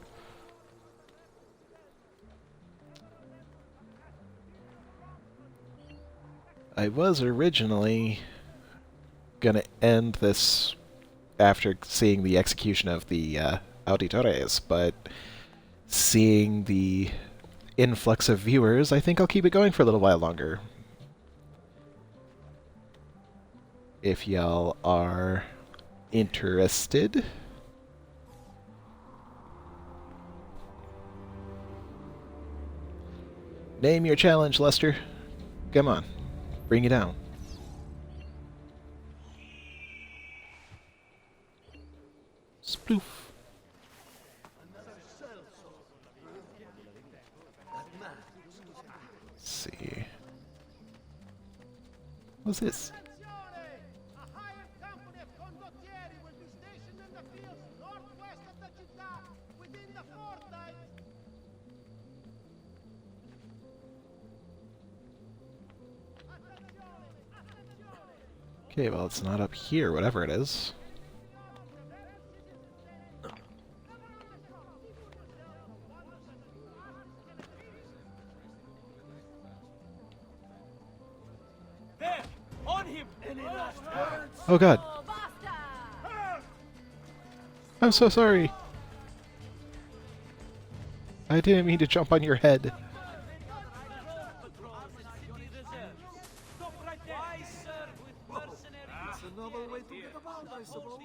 I was originally gonna end this after seeing the execution of the auditores, but seeing the influx of viewers, I think I'll keep it going for a little while longer. If y'all are interested. Name your challenge, Lester. Come on. Bring it down. Sploof. Let's see. What's this? Okay, well, it's not up here, whatever it is. There! On him! Any last words? Oh god. I'm so sorry. I didn't mean to jump on your head. That's another way to get about, I suppose.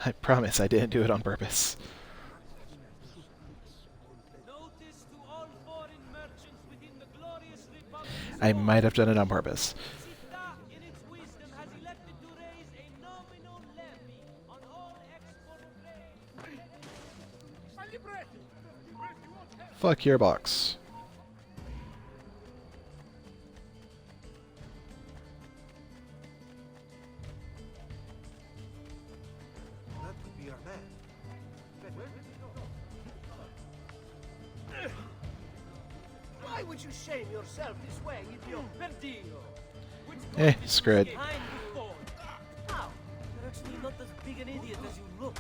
I promise I didn't do it on purpose. I might have done it on purpose. Fuck your box. That could be our man. Why would you shame yourself this way, idiot? Perdido! Screw it. Behind you for? How? You're actually not as big an idiot as you look.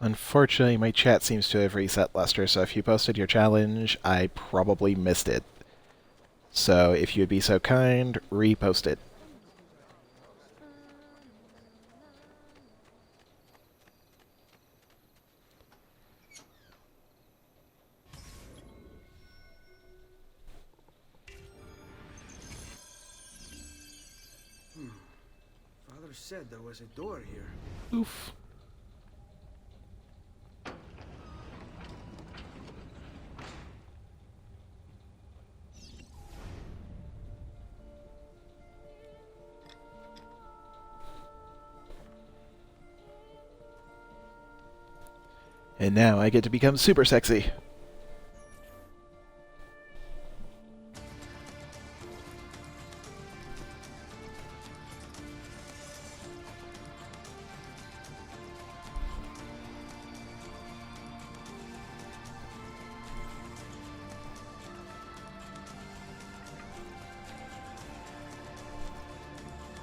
Unfortunately, my chat seems to have reset, Lester, so if you posted your challenge, I probably missed it. So if you'd be so kind, repost it. Father said there was a door here. Oof. And now I get to become super sexy.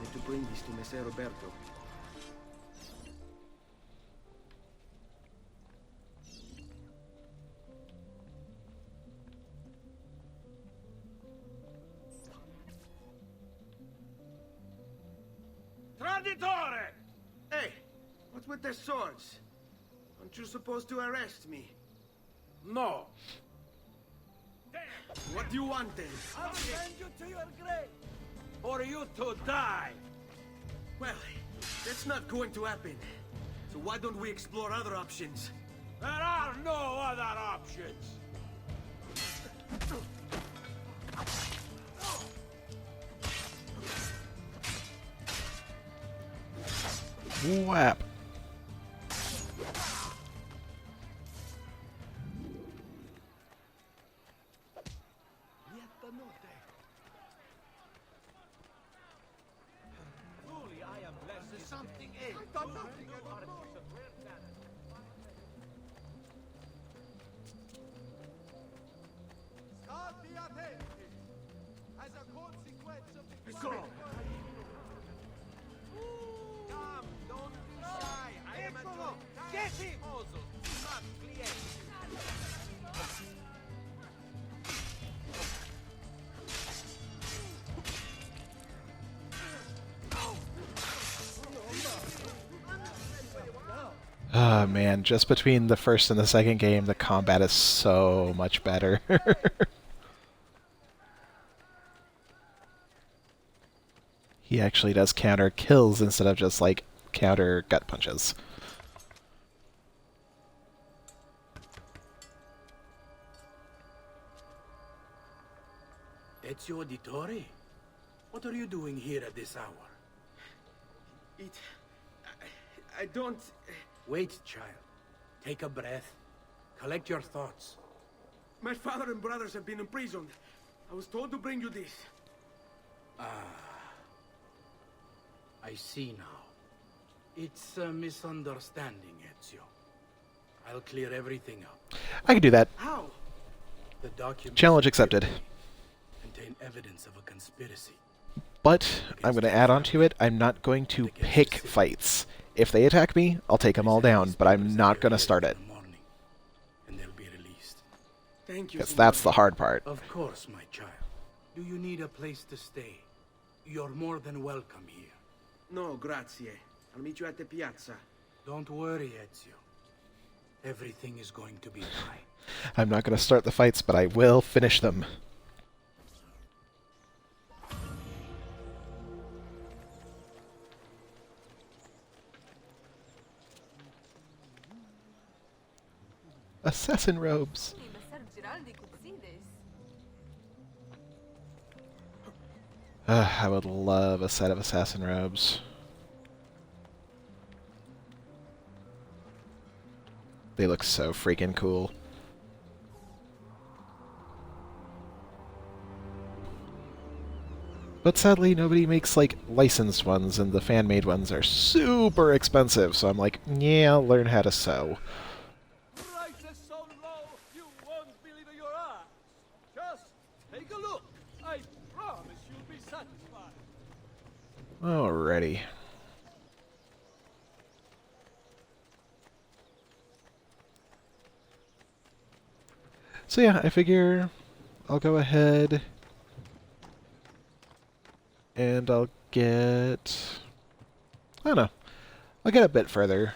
Need to bring this to Messer Roberto. Traditore! Hey, what's with their swords? Aren't you supposed to arrest me? No. What do you want then? I'll send you to your grave. For you to die. Well, that's not going to happen. So why don't we explore other options? There are no other options. Whap. Truly, I am blessed. There's something in. I thought nothing. State attenti. As a consequence of the Come, don't be shy. I am a Get him! Not client. Ah, man, just between the first and the second game, the combat is so much better. He actually does counter kills instead of just, like, counter gut punches. Ezio Auditore? What are you doing here at this hour? I don't... Wait, child. Take a breath. Collect your thoughts. My father and brothers have been imprisoned. I was told to bring you this. Ah. I see now. It's a misunderstanding, Ezio. I'll clear everything up. I can do that. How? The documents Challenge accepted. contain evidence of a conspiracy. But I'm going to add on to it, I'm not going to pick fights. If they attack me, I'll take them all down, but I'm not going to start it. And they'll be released. Thank you. Because that's the hard part. Of course, my child. Do you need a place to stay? You're more than welcome here. No, grazie. I'll meet you at the piazza. Don't worry, Ezio. Everything is going to be fine. I'm not going to start the fights, but I will finish them. Assassin robes. Only Messer Giraldi could see this. I would love a set of assassin robes. They look so freaking cool. But sadly, nobody makes, like, licensed ones, and the fan-made ones are super expensive, so I'm like, yeah, I'll learn how to sew. Prices so low, you won't believe your eyes. Just take a look. I promise you'll be satisfied. Alrighty. So yeah, I figure I'll go ahead and I'll get... I don't know. I'll get a bit further.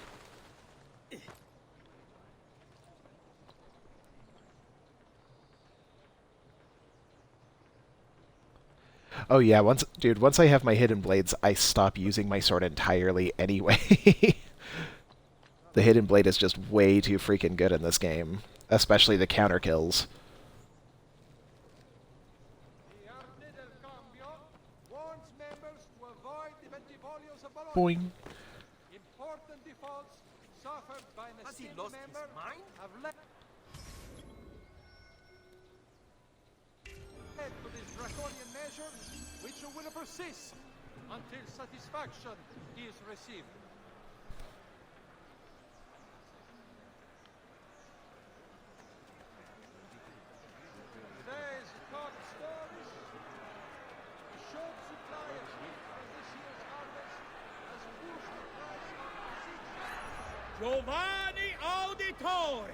Oh yeah, once I have my hidden blades, I stop using my sword entirely anyway. The hidden blade is just way too freaking good in this game, especially the counter kills. Boing. Important defaults suffered by an esteemed member have led to this draconian measure, which will persist until satisfaction is received. Today's top stories: the short supply of wheat for this year's harvest has pushed the price of Giovanni Auditore,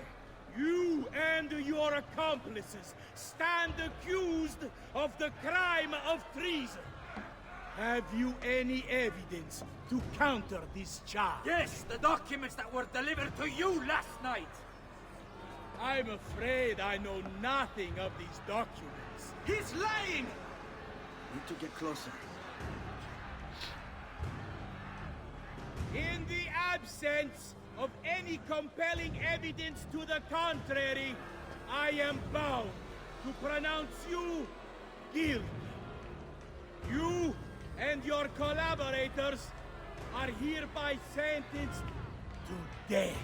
you and your accomplices stand accused of the crime of treason. Have you any evidence to counter this charge? Yes, the documents that were delivered to you last night. I'm afraid I know nothing of these documents. He's lying! Need to get closer. In the absence of any compelling evidence to the contrary, I am bound to pronounce you guilty. You and your collaborators are hereby sentenced to death.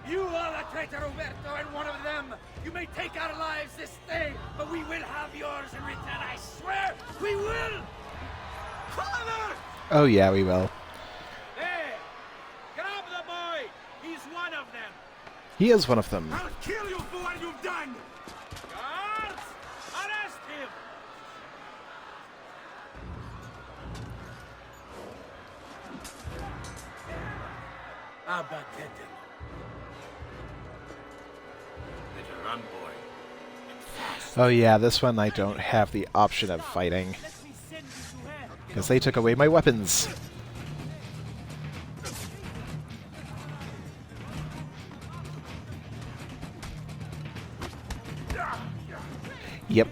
You are the traitor, Roberto, and one of them. You may take our lives this day, but we will have yours in return, I swear! We will! Father! Oh yeah, we will. There! Grab the boy! He's one of them! He is one of them. I'll kill you for what you've done! Guards! Arrest him! Abatete. Better run, boy. Oh yeah, this one I don't have the option of fighting. Because they took away my weapons. Yep.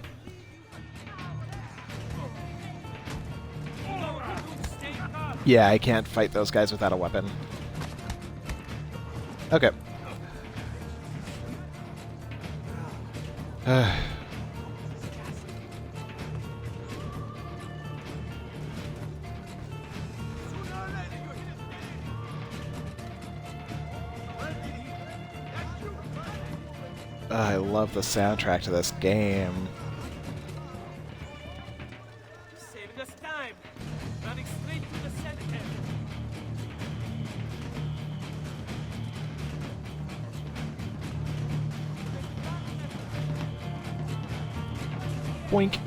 Yeah, I can't fight those guys without a weapon. Okay. I love the soundtrack to this game. Saving us time! Running straight to the cemetery! Boink.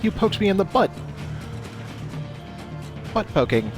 You poked me in the butt. Butt poking.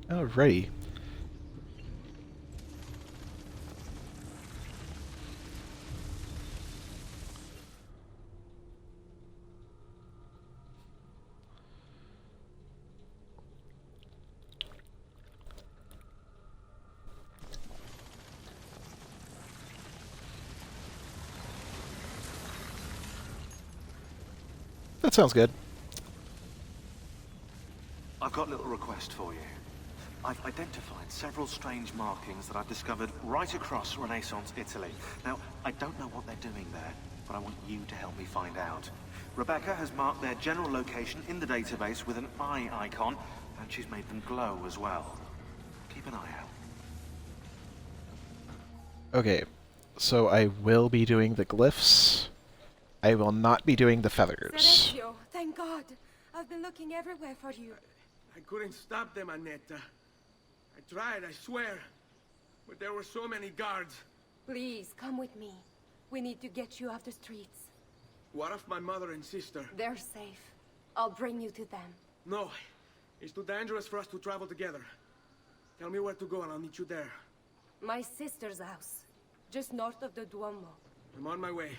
Alrighty. That sounds good. I've got a little request for you. I've identified several strange markings that I've discovered right across Renaissance Italy. Now, I don't know what they're doing there, but I want you to help me find out. Rebecca has marked their general location in the database with an eye icon, and she's made them glow as well. Keep an eye out. Okay, so I will be doing the glyphs. I will not be doing the feathers. Sergio, thank God. I've been looking everywhere for you. I couldn't stop them, Annetta. I tried, I swear. But there were so many guards. Please, come with me. We need to get you off the streets. What of my mother and sister? They're safe. I'll bring you to them. No. It's too dangerous for us to travel together. Tell me where to go and I'll meet you there. My sister's house. Just north of the Duomo. I'm on my way.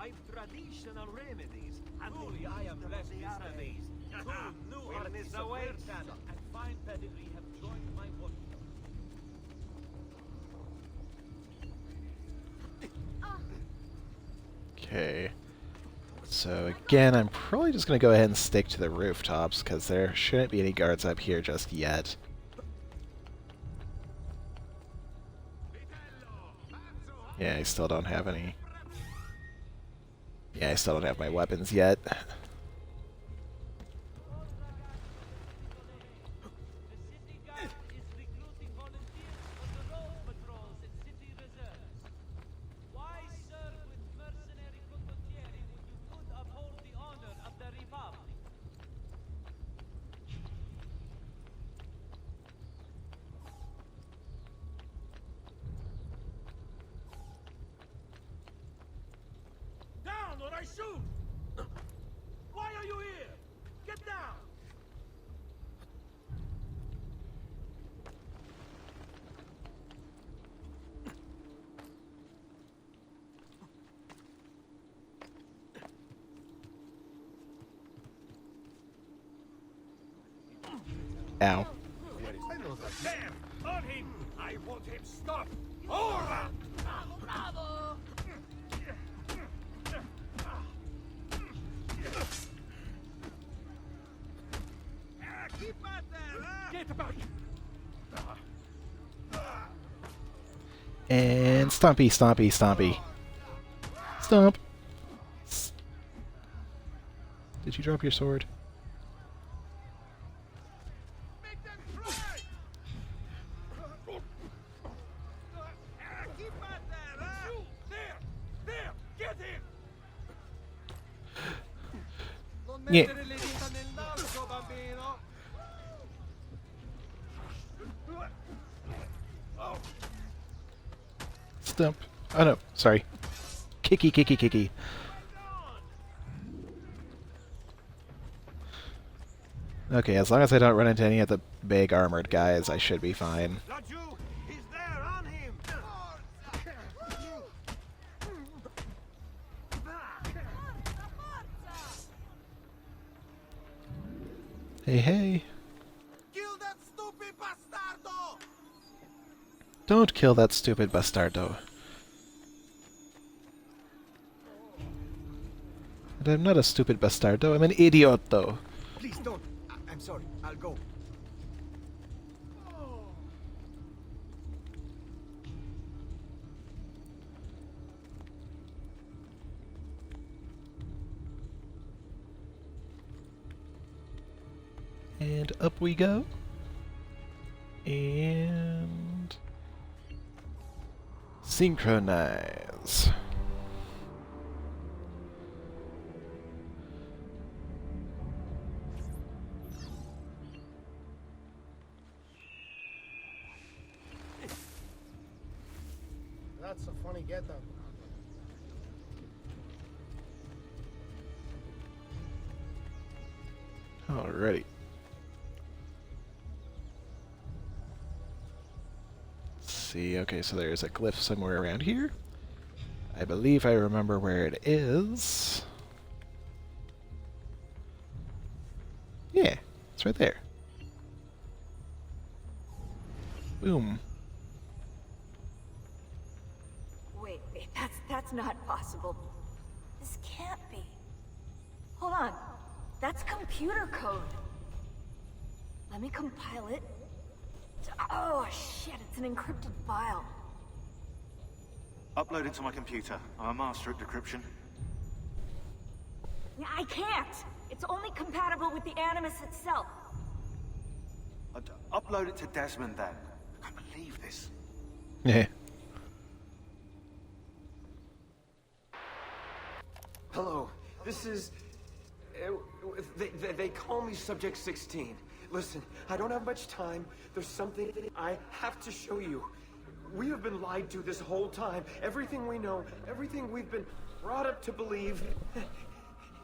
I've traditional remedies, and truly I am blessed these. Two new artists awaits, and fine pedigree have joined my workshop. Okay. So again, I'm probably just going to go ahead and stick to the rooftops, because there shouldn't be any guards up here just yet. Yeah, I still don't have any. Yeah, I still don't have my weapons yet. Down or I shoot! Why are you here? Get down! Ow. Damn! On him! I want him stopped! Ora! Bravo! Keep out there, huh? Get back! And stompy, stompy, stompy. Stomp. Did you drop your sword? Keep out there, huh? There! There! Get him! Non Yeah. mettere le dita nel naso, bambino! Stump. Oh no, sorry. Kicky, kicky, kicky. Okay, as long as I don't run into any of the big armored guys, I should be fine. Laggiù! He's there! On him! Hey, hey. Kill that stupid bastardo! Don't kill that stupid bastardo. And I'm not a stupid bastardo, I'm an idiot, though. Please don't. I'm sorry. I'll go. And up we go. And synchronize. That's a funny getup. Alrighty. Let's see, okay, so there's a glyph somewhere around here. I believe I remember where it is. Yeah, it's right there. Boom. Wait, that's not possible. This can't be. Hold on. That's computer code. Let me compile it. Oh, shit, it's an encrypted file. Upload it to my computer. I'm a master at decryption. I can't. It's only compatible with the Animus itself. Upload it to Desmond then. I can't believe this. Yeah. Hello, this is... They call me Subject 16. Listen, I don't have much time. There's something I have to show you. We have been lied to this whole time. Everything we know, everything we've been brought up to believe,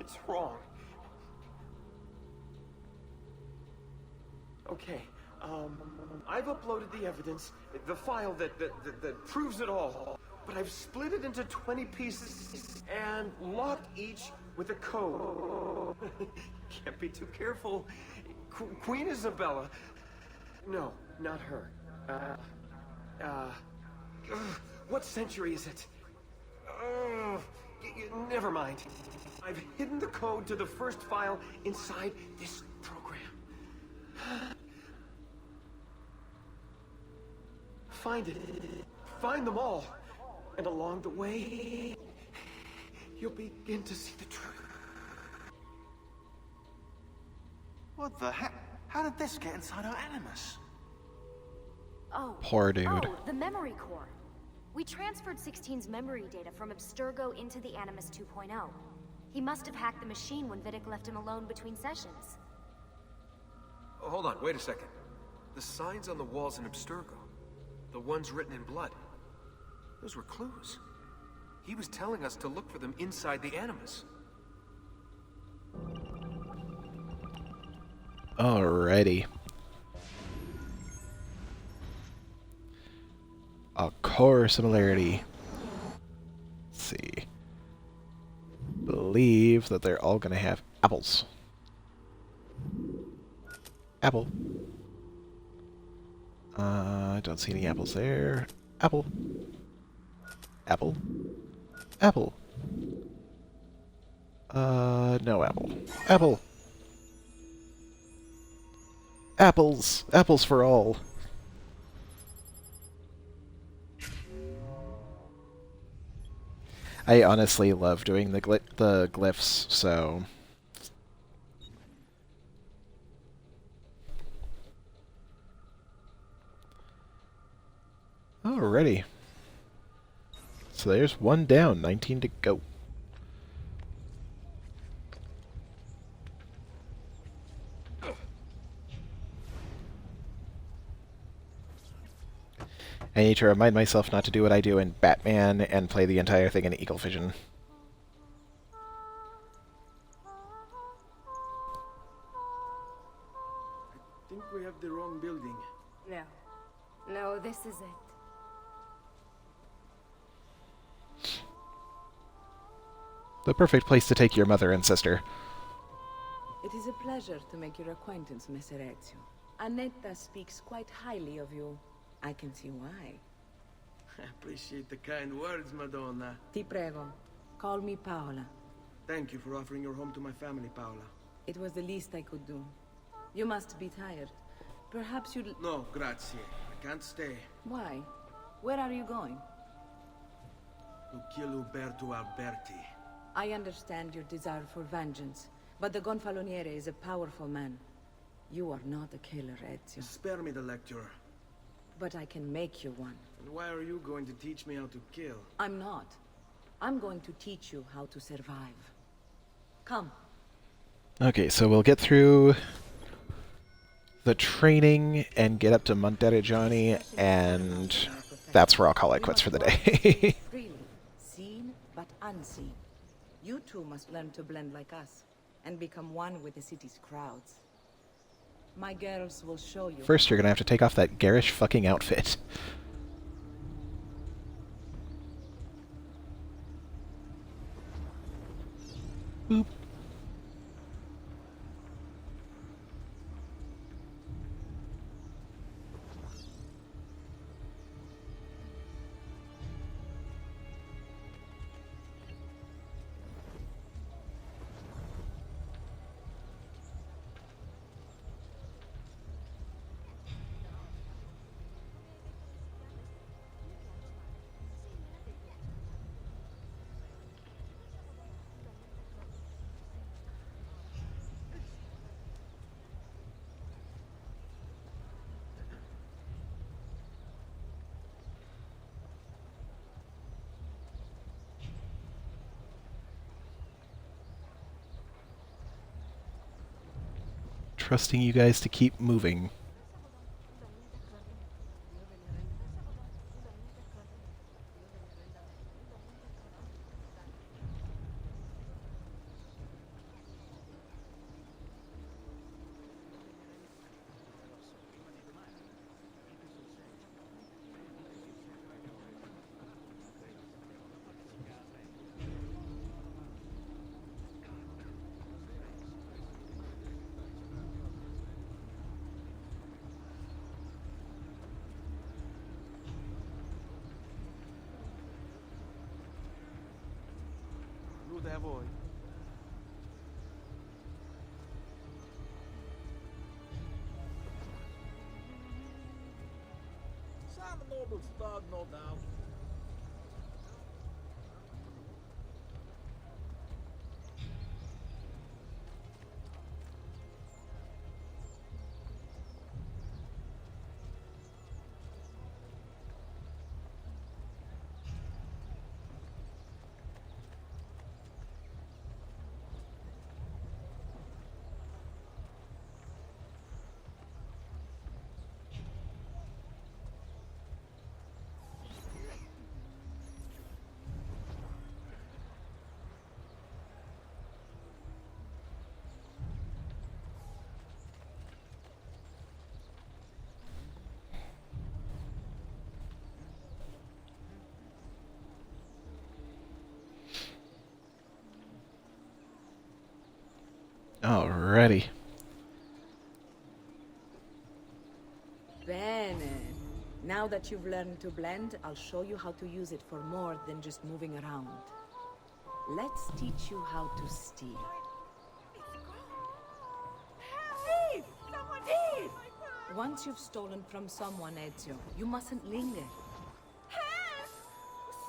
it's wrong. Okay, I've uploaded the evidence, the file that proves it all. But I've split it into 20 pieces and locked each with a code. Can't be too careful. Queen Isabella. No, not her. What century is it? Never mind. I've hidden the code to the first file inside this program. Find it. Find them all. And along the way, you'll begin to see the truth. What the heck? How did this get inside our Animus? Oh. Poor dude. Oh, the memory core. We transferred 16's memory data from Abstergo into the Animus 2.0. He must have hacked the machine when Vidic left him alone between sessions. Oh, hold on, wait a second. The signs on the walls in Abstergo, the ones written in blood, those were clues. He was telling us to look for them inside the Animus. Alrighty. A core similarity. Let's see. Believe that they're all gonna have apples. Apple. I don't see any apples there. Apple. Apple. Apple. No apple. Apple. Apples. Apples for all. I honestly love doing the glyphs, so... Alrighty. So there's one down, 19 to go. I need to remind myself not to do what I do in Batman and play the entire thing in Eagle Vision. I think we have the wrong building. No. No, this is it. The perfect place to take your mother and sister. It is a pleasure to make your acquaintance, Messer Ezio. Annetta speaks quite highly of you. I can see why. I appreciate the kind words, Madonna. Ti prego. Call me Paola. Thank you for offering your home to my family, Paola. It was the least I could do. You must be tired. Perhaps you'd... No, grazie. I can't stay. Why? Where are you going? To kill Uberto Alberti. I understand your desire for vengeance, but the Gonfaloniere is a powerful man. You are not a killer, Ezio. Spare me the lecture. But I can make you one. And why are you going to teach me how to kill? I'm not. I'm going to teach you how to survive. Come. Okay, so we'll get through the training and get up to Monterrey, and that's where I'll call it quits for the day. Freely, seen but unseen. You too must learn to blend like us, and become one with the city's crowds. My girls will show you. First, you're gonna have to take off that garish fucking outfit. Boop. Trusting you guys to keep moving. A voi. Some noble stud, no doubt. Alrighty. Bene. Now that you've learned to blend, I'll show you how to use it for more than just moving around. Let's teach you how to steal. Thief! Someone thief! Once you've stolen from someone, Ezio, you mustn't linger. Help!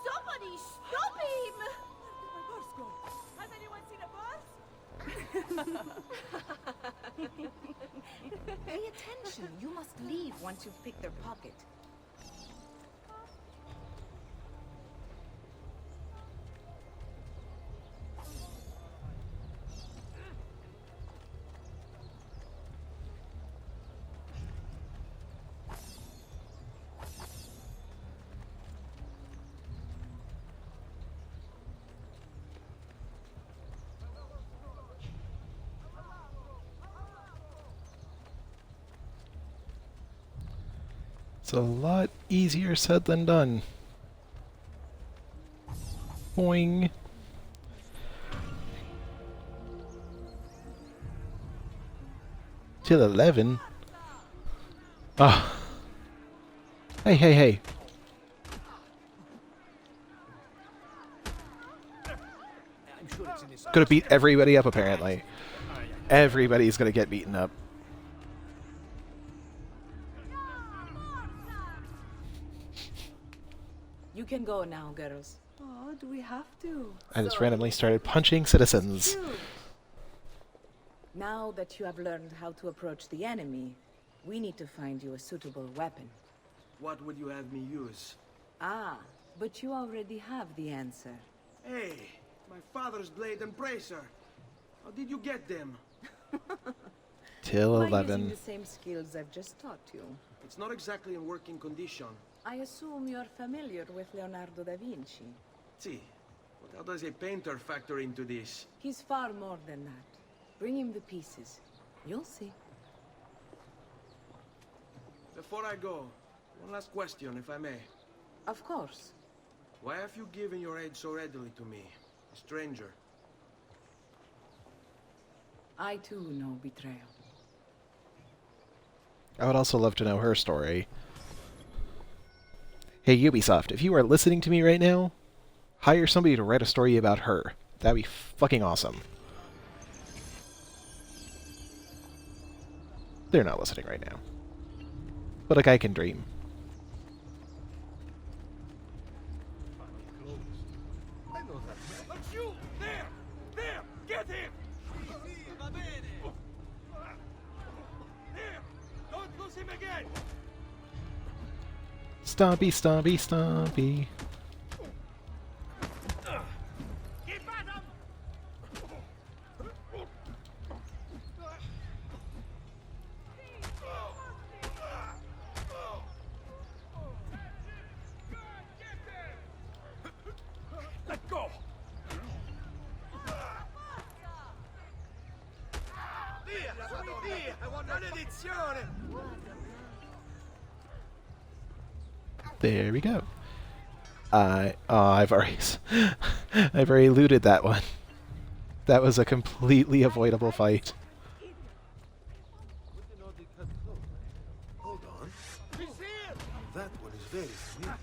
Somebody stop him! Where did my purse go? Has anyone seen a purse? Pay attention. You must leave once you've picked their pocket. It's a lot easier said than done. Boing. Till 11. Ah. Hey, hey, hey. Gonna beat everybody up, apparently. Everybody's gonna get beaten up. You can go now, girls. Oh, do we have to? I just randomly started punching citizens. Now that you have learned how to approach the enemy, we need to find you a suitable weapon. What would you have me use? Ah, but you already have the answer. Hey, my father's blade and bracer. How did you get them? Till By 11. using the same skills I've just taught you. It's not exactly in working condition. I assume you're familiar with Leonardo da Vinci. See, but how does a painter factor into this? He's far more than that. Bring him the pieces. You'll see. Before I go, one last question, if I may. Of course. Why have you given your aid so readily to me, a stranger? I too know betrayal. I would also love to know her story. Hey Ubisoft, if you are listening to me right now, hire somebody to write a story about her. That'd be fucking awesome. They're not listening right now. But like I can dream. I know that. But you! There! There! Get him! There! Don't lose him again! Stompy, stompy, stompy. Keep at him! Let go! Via! Maledizione! There we go. I've already, I've already looted that one. That was a completely avoidable fight. Hold on. That one is very familiar.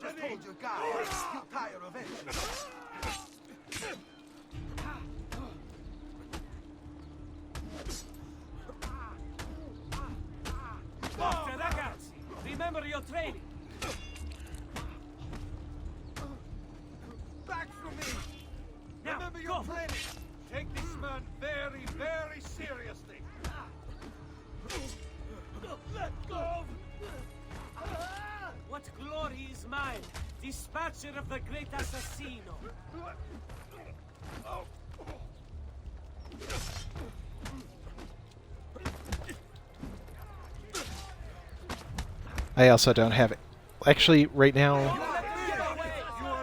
Just hold your guard. You're tired of it. Forte, ragazzi! Remember your training! Back from me! Now, remember your training! Take this man very, very seriously! Let go! What glory is mine? Dispatcher of the great assassino! I also don't have it. Actually, right now,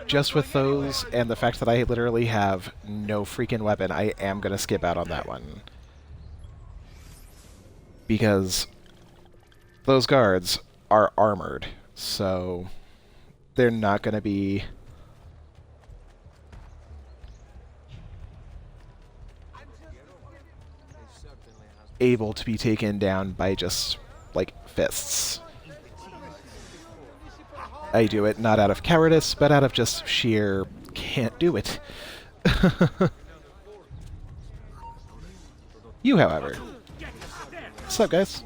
just with those and the fact that I literally have no freaking weapon, I am going to skip out on that one. Because those guards are armored, so they're not going to be able to be taken down by just, like, fists. I do it not out of cowardice, but out of just sheer can't do it. You, however. What's up, guys?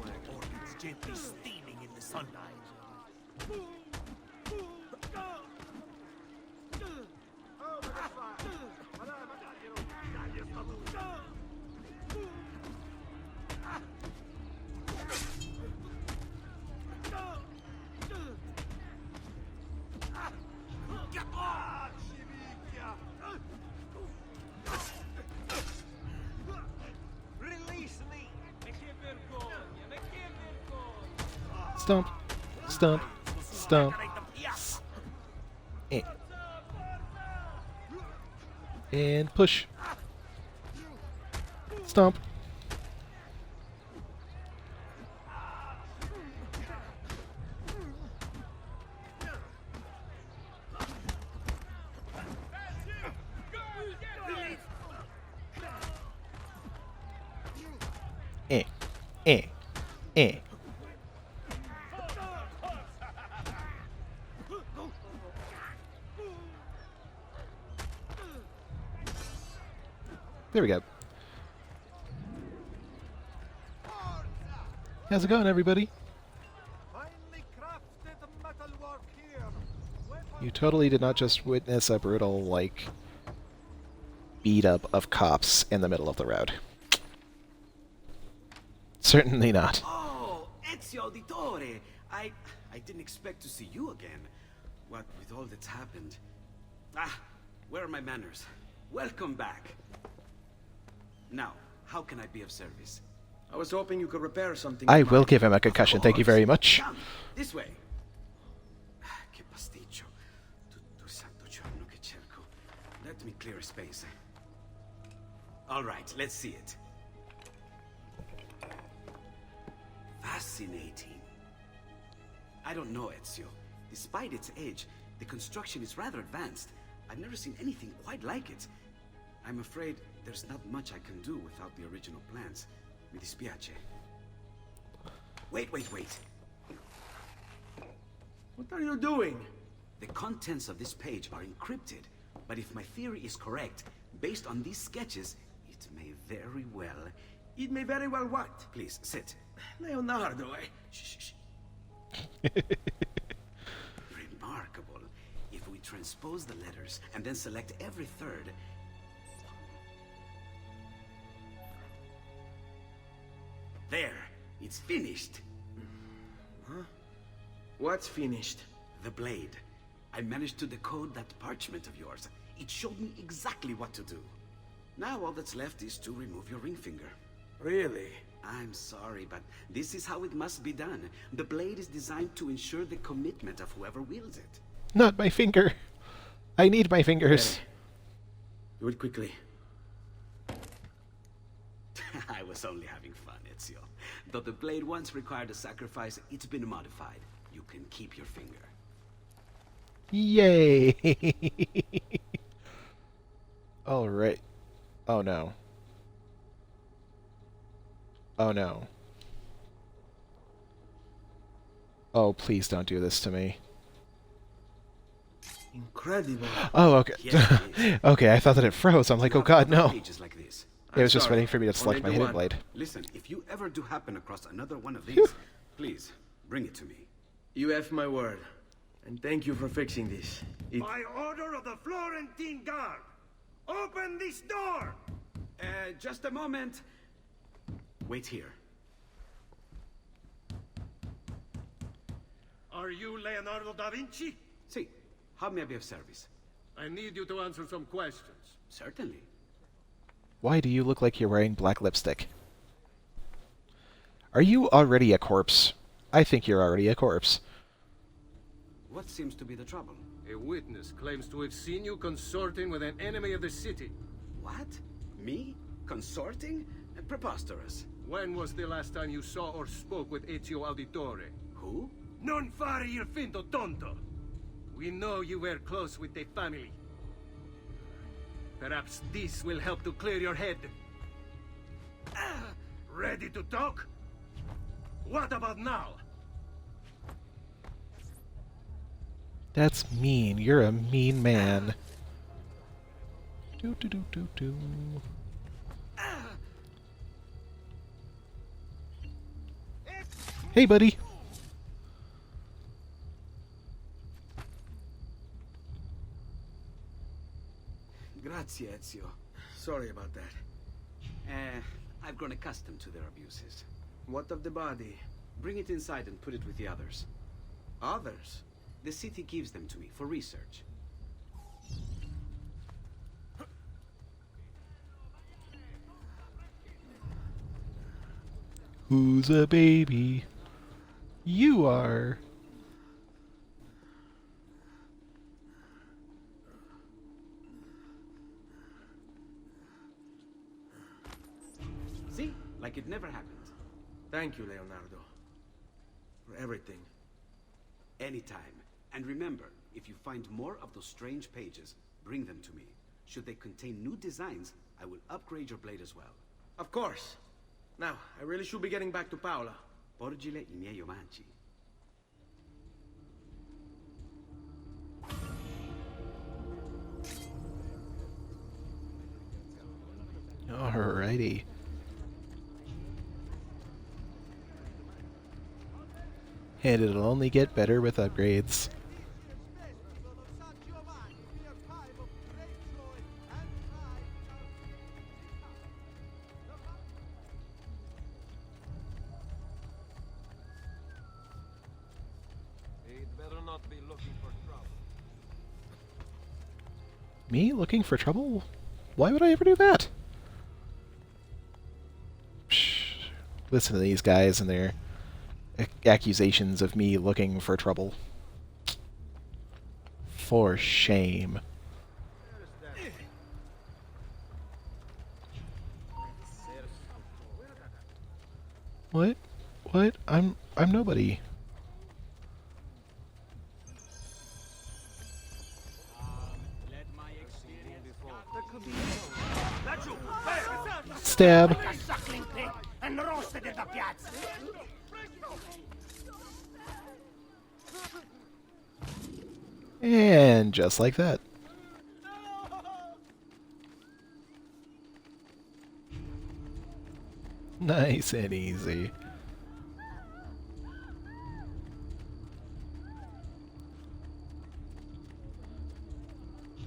Stomp, stomp, stomp. And push. Stomp. Eh, eh, eh. There we go. How's it going, everybody? You totally did not just witness a brutal, like, beat-up of cops in the middle of the road. Certainly not. Oh, Ezio Auditore! I didn't expect to see you again. What with all that's happened. Ah, where are my manners? Welcome back. Now, how can I be of service? I was hoping you could repair something. I will give him a concussion, thank you very much. Come, this way. Che pasticcio. Tutto santo giorno che cerco. Let me clear a space. All right, let's see it. Fascinating. I don't know, Ezio. Despite its age, the construction is rather advanced. I've never seen anything quite like it. I'm afraid there's not much I can do without the original plans. Mi dispiace. Wait. What are you doing? The contents of this page are encrypted, but if my theory is correct, based on these sketches, it may very well... It may very well what? Please, sit. Leonardo, eh? Shh. Remarkable. If we transpose the letters and then select every third... There! It's finished! Huh? What's finished? The blade. I managed to decode that parchment of yours. It showed me exactly what to do. Now all that's left is to remove your ring finger. Really? I'm sorry, but this is how it must be done. The blade is designed to ensure the commitment of whoever wields it. Not my finger. I need my fingers. Do it quickly. I was only having fun, Ezio. Though the blade once required a sacrifice, it's been modified. You can keep your finger. Yay! Alright. Oh no. Oh no. Oh, please don't do this to me. Incredible. Oh, okay. Yes, Okay, I thought that it froze. I'm like, oh god, no. Pages like this. It was just sorry. waiting for me to select my Only do hidden one. blade. Listen, if you ever do happen across another one of these, please, bring it to me. You have my word. And thank you for fixing this. By order of the Florentine Guard, open this door! Just a moment. Wait here. Are you Leonardo da Vinci? See, how may I be of service? I need you to answer some questions. Certainly. Why do you look like you're wearing black lipstick? Are you already a corpse? I think you're already a corpse. What seems to be the trouble? A witness claims to have seen you consorting with an enemy of the city. What? Me? Consorting? Preposterous. When was the last time you saw or spoke with Ezio Auditore? Who? Non fare il finto tonto! We know you were close with the family. Perhaps this will help to clear your head. Ready to talk? What about now? That's mean. You're a mean man. Do. Hey, buddy. Grazie, Ezio. Sorry about that. I've grown accustomed to their abuses. What of the body? Bring it inside and put it with the others. Others? The city gives them to me for research. Who's a baby? You are. See? Like it never happened. Thank you, Leonardo. For everything. Anytime. And remember, if you find more of those strange pages, bring them to me. Should they contain new designs, I will upgrade your blade as well. Of course. Now, I really should be getting back to Paola. Porgile I miei omaggi. Alrighty. And it'll only get better with upgrades. not be looking for trouble. Me looking for trouble? Why would I ever do that? Psh, listen to these guys and their accusations of me looking for trouble. For shame. What? What? I'm nobody. Stab. And roasted in the piazza. And just like that. Nice and easy.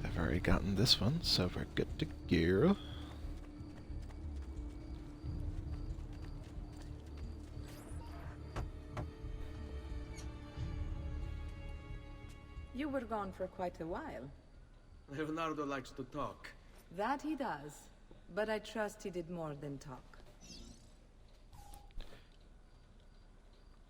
I've already gotten this one, so we're good to go. You were gone for quite a while. Leonardo likes to talk. That he does. But I trust he did more than talk.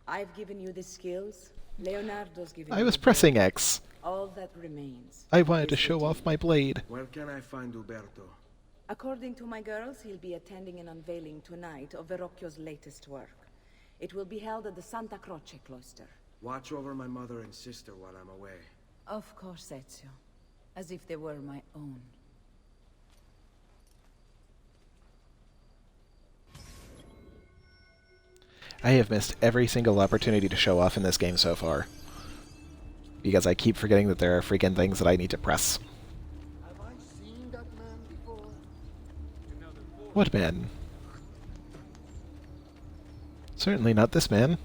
I've given you the skills. Leonardo's given you I was the pressing blade. X. All that remains. I wanted to is show the off my blade. Where can I find Uberto? According to my girls, he'll be attending an unveiling tonight of Verrocchio's latest work. It will be held at the Santa Croce cloister. Watch over my mother and sister while I'm away. Of course, Ezio. As if they were my own. I have missed every single opportunity to show off in this game so far. Because I keep forgetting that there are freaking things that I need to press. Have I seen that man before? What man? Certainly not this man.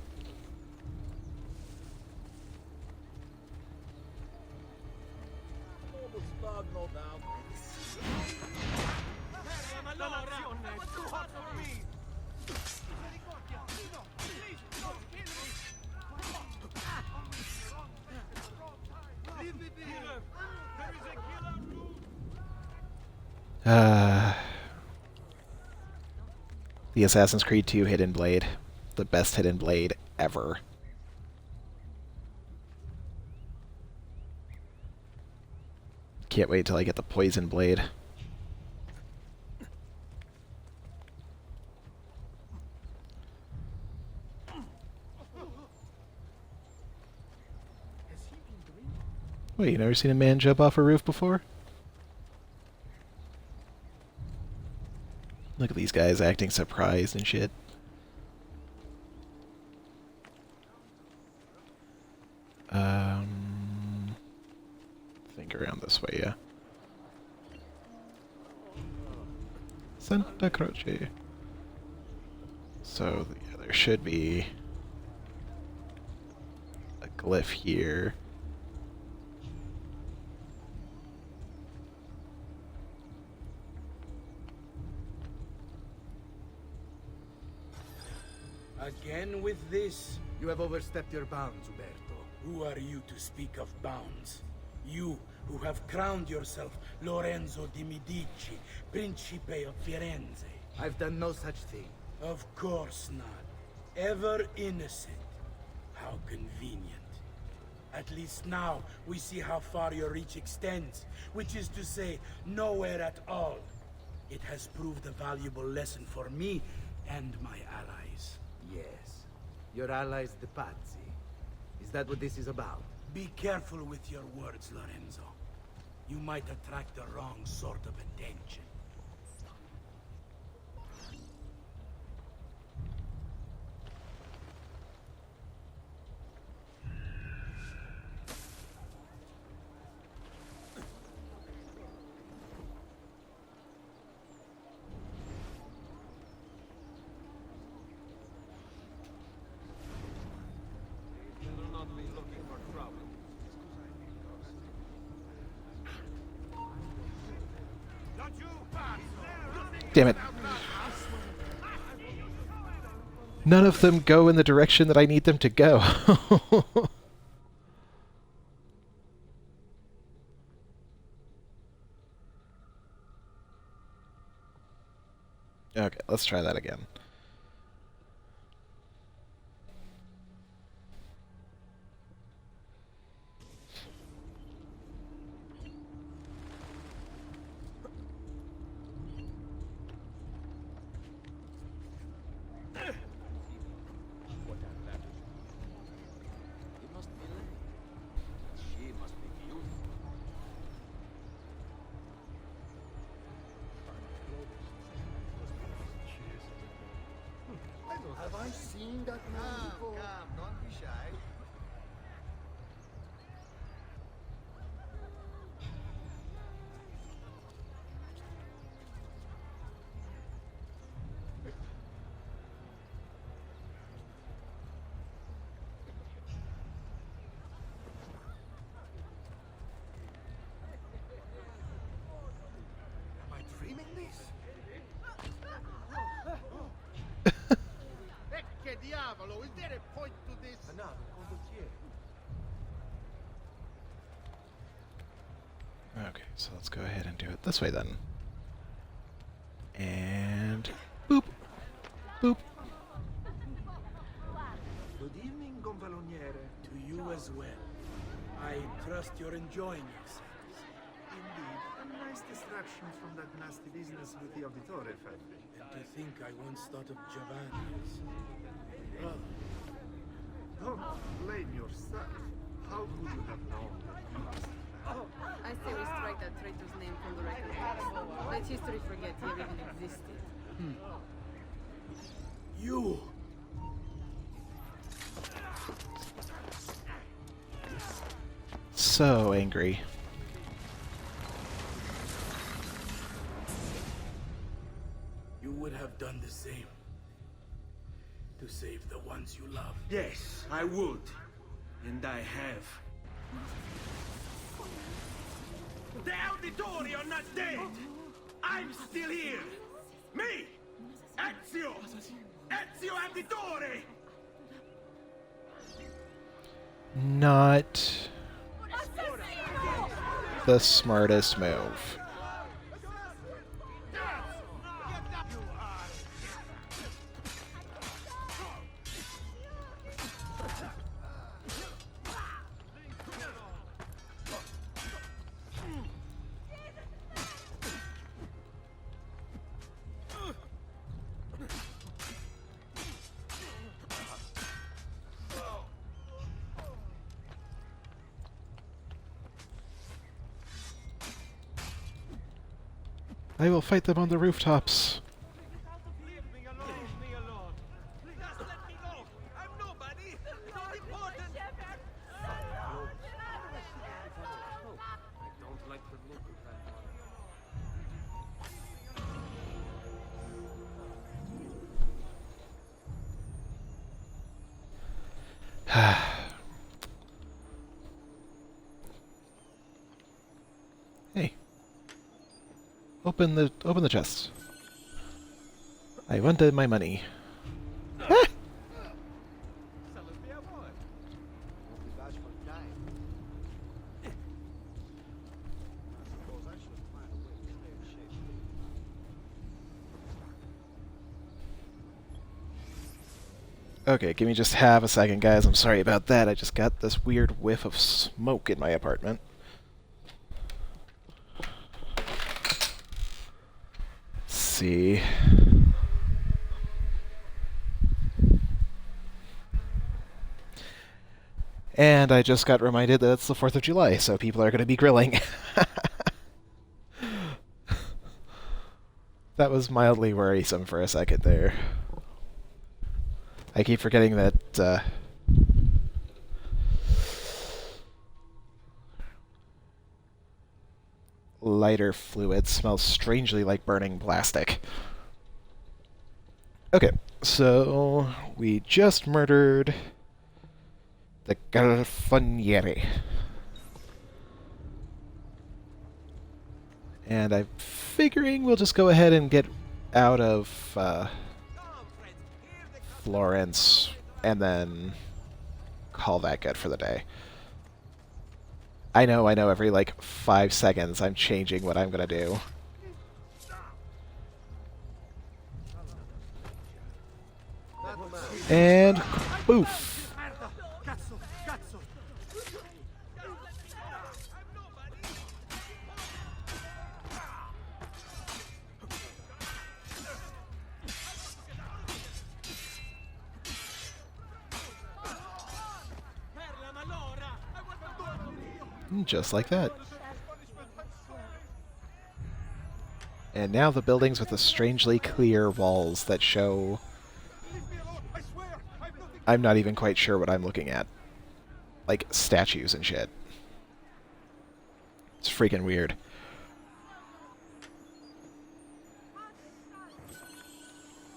The Assassin's Creed 2 Hidden Blade. The best Hidden Blade ever. Can't wait till I get the Poison Blade. Wait, you never seen a man jump off a roof before? Look at these guys acting surprised and shit. Think around this way, yeah. Santa Croce. So, yeah, there should be a glyph here. Again with this? You have overstepped your bounds, Uberto. Who are you to speak of bounds? You, who have crowned yourself Lorenzo di Medici, Principe of Firenze. I've done no such thing. Of course not. Ever innocent. How convenient. At least now, we see how far your reach extends, which is to say, nowhere at all. It has proved a valuable lesson for me and my allies. Yes. Your allies, the Pazzi. Is that what this is about? Be careful with your words, Lorenzo. You might attract the wrong sort of attention. Damn it. None of them go in the direction that I need them to go. Okay, let's try that again. Have I seen that man before? Come, don't be shy. Am I dreaming this? Che diavolo, is there a point to this? No, Okay, so let's go ahead and do it this way then. And boop, boop. Good evening, Gonfaloniere. To you as well. I trust you're enjoying yourselves. Indeed. A nice distraction from that nasty business with the Auditore family. And to think I once thought of Giovanni as brother. Don't blame yourself. How could you have known that you must... I say we strike that traitor's name from the record books. Let history forget he ever even existed. You! So angry. You would have done the same. To save the ones you love. Yes, I would. And I have. The Auditori are not dead! I'm still here! Me! Ezio! Ezio Auditore! Not the smartest move. I will fight them on the rooftops. Leave me alone, leave me alone. Just let me go. I'm nobody. Not important. I don't like the look of that. Hey. Open the chest. I wanted my money. Okay, give me just half a second, guys. I'm sorry about that. I just got this weird whiff of smoke in my apartment. Let's see. And I just got reminded that it's the 4th of July, so people are going to be grilling. That was mildly worrisome for a second there. I keep forgetting that lighter fluid smells strangely like burning plastic. Okay, so we just murdered the Garfonieri. And I'm figuring we'll just go ahead and get out of Florence and then call that good for the day. I know, every like 5 seconds I'm changing what I'm gonna do. And boof. Cazzo, cazzo. Just like that. And now the buildings with the strangely clear walls that show... I'm not even quite sure what I'm looking at. Like, statues and shit. It's freaking weird.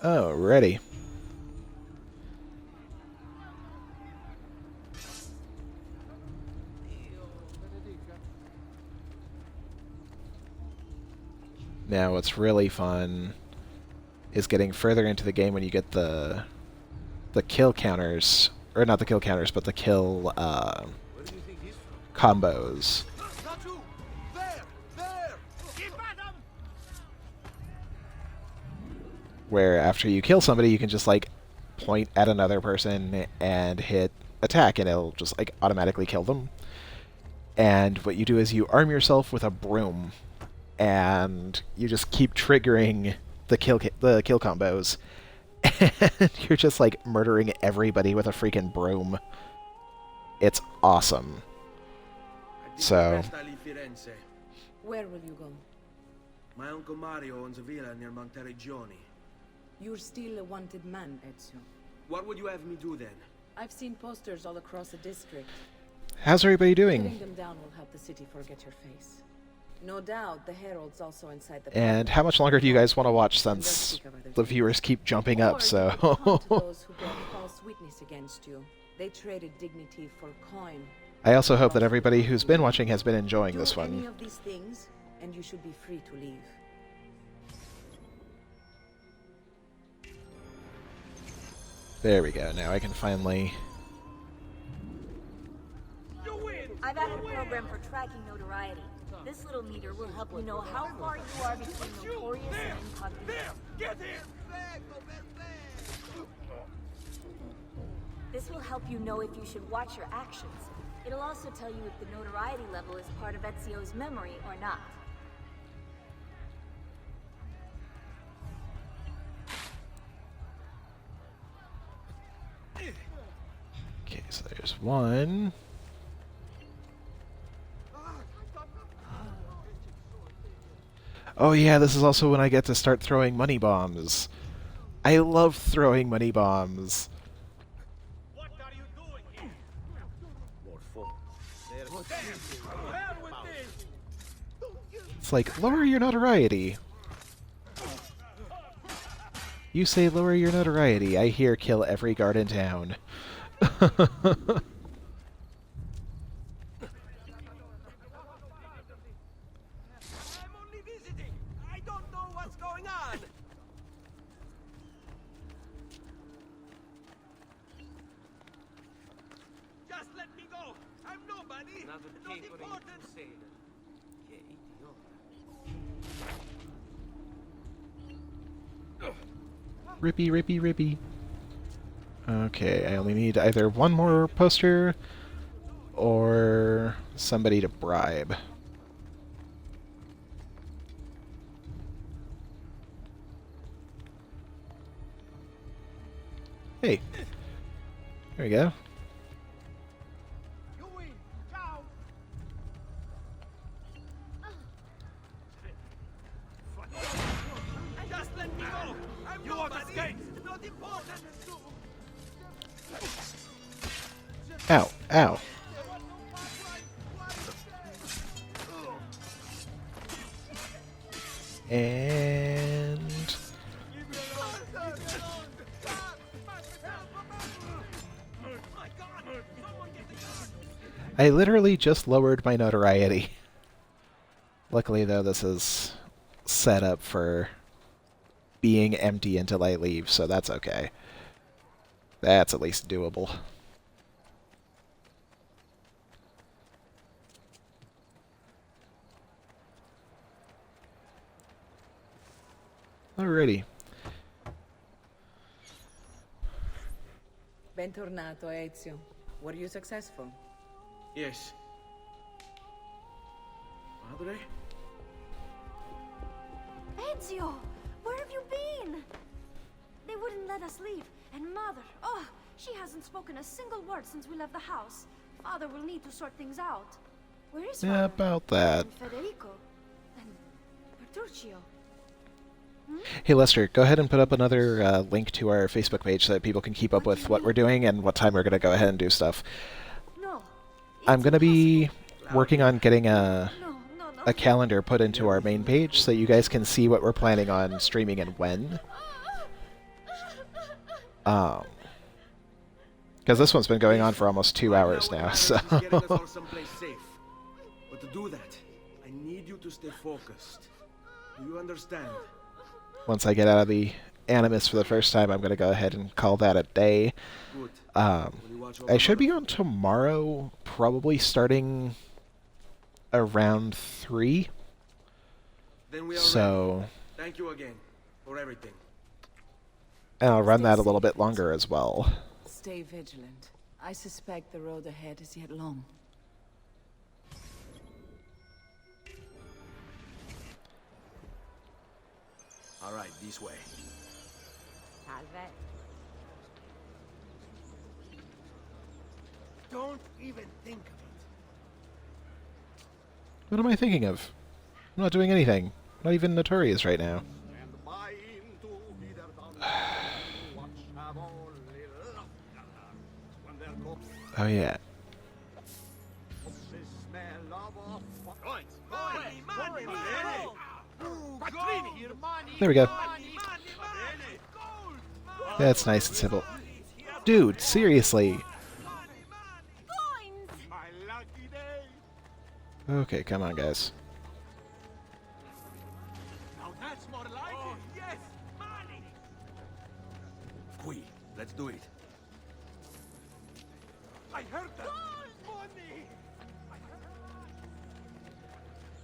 Alrighty. Now what's really fun is getting further into the game when you get the kill counters, or not the kill counters, but the kill combos. Where after you kill somebody, you can just like point at another person and hit attack, and it'll just like automatically kill them. And what you do is you arm yourself with a broom, and you just keep triggering the kill combos, and you're just like murdering everybody with a freaking broom. It's awesome. So, where will you go? My uncle Mario owns a villa near Monteriggioni. You're still a wanted man, Ezio. What would you have me do then? I've seen posters all across the district. how's everybody doing? Killing them down will help the city forget your face. No doubt, the Herald's also inside the... And how much longer do you guys want to watch, since the viewers keep jumping up, so... those who brought false witness against you. They traded dignity for coin. I also hope that everybody who's been watching has been enjoying this Do any one. of these things, and you should be free to leave. There we go, now I can finally... I've added a program for tracking notoriety. This little meter will help you know how far you are between notorious and incognito. Get here! This will help you know if you should watch your actions. It'll also tell you if the notoriety level is part of Ezio's memory or not. Okay, so there's one. Oh yeah, this is also when I get to start throwing money bombs. I love throwing money bombs. It's like, lower your notoriety. You say lower your notoriety, I hear kill every guard in town. Just let me go! I'm nobody! Not important! Rippy, rippy, rippy. Okay, I only need either one more poster or somebody to bribe. Hey. There we go. Just let me go! I'm you want escape! Not important! Ow, ow. And... I literally just lowered my notoriety. Luckily, though, this is set up for being empty until I leave, so that's okay. That's at least doable. Alrighty. Bentornato, Ezio. Were you successful? Yes. Padre? Ezio! Where have you been? They wouldn't let us leave. And Mother, oh, she hasn't spoken a single word since we left the house. Father will need to sort things out. Where is Yeah, Father? about that. And Federico? And Bertuccio? Hey Lester, go ahead and put up another link to our Facebook page so that people can keep up with what we're doing and what time we're going to go ahead and do stuff. No. I'm going to be working on getting a calendar put into our main page so you guys can see what we're planning on streaming and when. Because this one's been going on for almost 2 hours now, so... Getting us all someplace safe. But to do that, I need you to stay focused. Do you understand? Once I get out of the Animus for the first time, I'm going to go ahead and call that a day. Good. I should be on tomorrow, probably starting around 3. Then we are so... ready. Thank you again for everything. And I'll run that a little bit longer as well. Stay vigilant. I suspect the road ahead is yet long. All right, this way. Salve. Don't even think of it. What am I thinking of? I'm not doing anything. I'm not even notorious right now. Oh yeah. There we go. That's nice and simple. Dude, seriously. Okay, come on, guys. Now that's more like it. Yes, money. Qui, let's do it. I heard that. Money.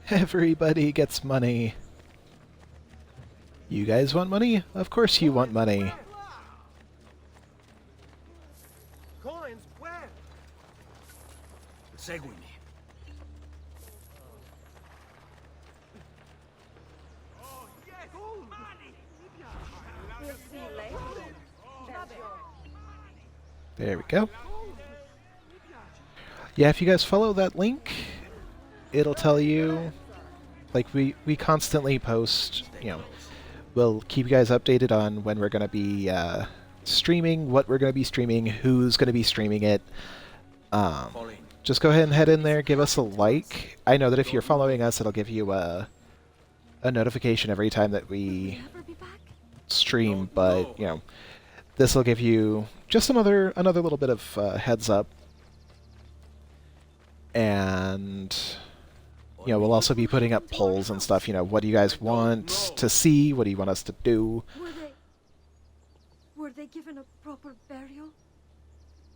Everybody gets money. You guys want money? Of course you want money. Coins, where? Seguimi. Oh, yes, money. We'll see you later. There we go. Yeah, if you guys follow that link, it'll tell you, like, we constantly post, you know, we'll keep you guys updated on when we're going to be streaming, what we're going to be streaming, who's going to be streaming it. Just go ahead and head in there, give us a like. I know that if you're following us, it'll give you a notification every time that we stream, but, you know, this will give you just another little bit of heads up. And, you know, we'll also be putting up polls and stuff, you know, what do you guys want to see? What do you want us to do? Were they given a proper burial?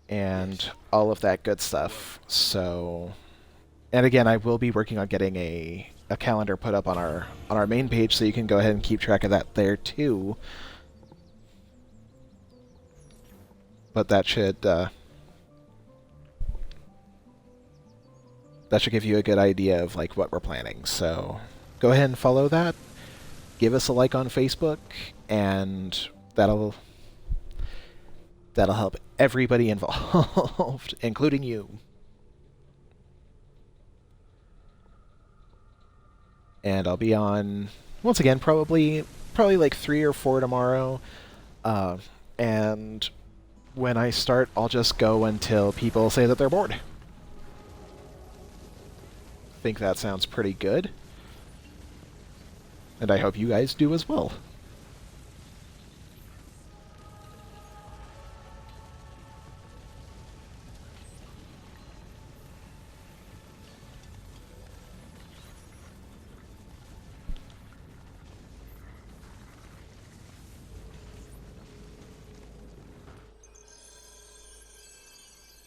And all of that good stuff. So, and again, I will be working on getting a calendar put up on our main page, so you can go ahead and keep track of that there too. But that should give you a good idea of like what we're planning. So go ahead and follow that. Give us a like on Facebook, and that'll help everybody involved, including you. And I'll be on once again probably like 3 or 4 tomorrow. And when I start, I'll just go until people say that they're bored. Think that sounds pretty good. And I hope you guys do as well.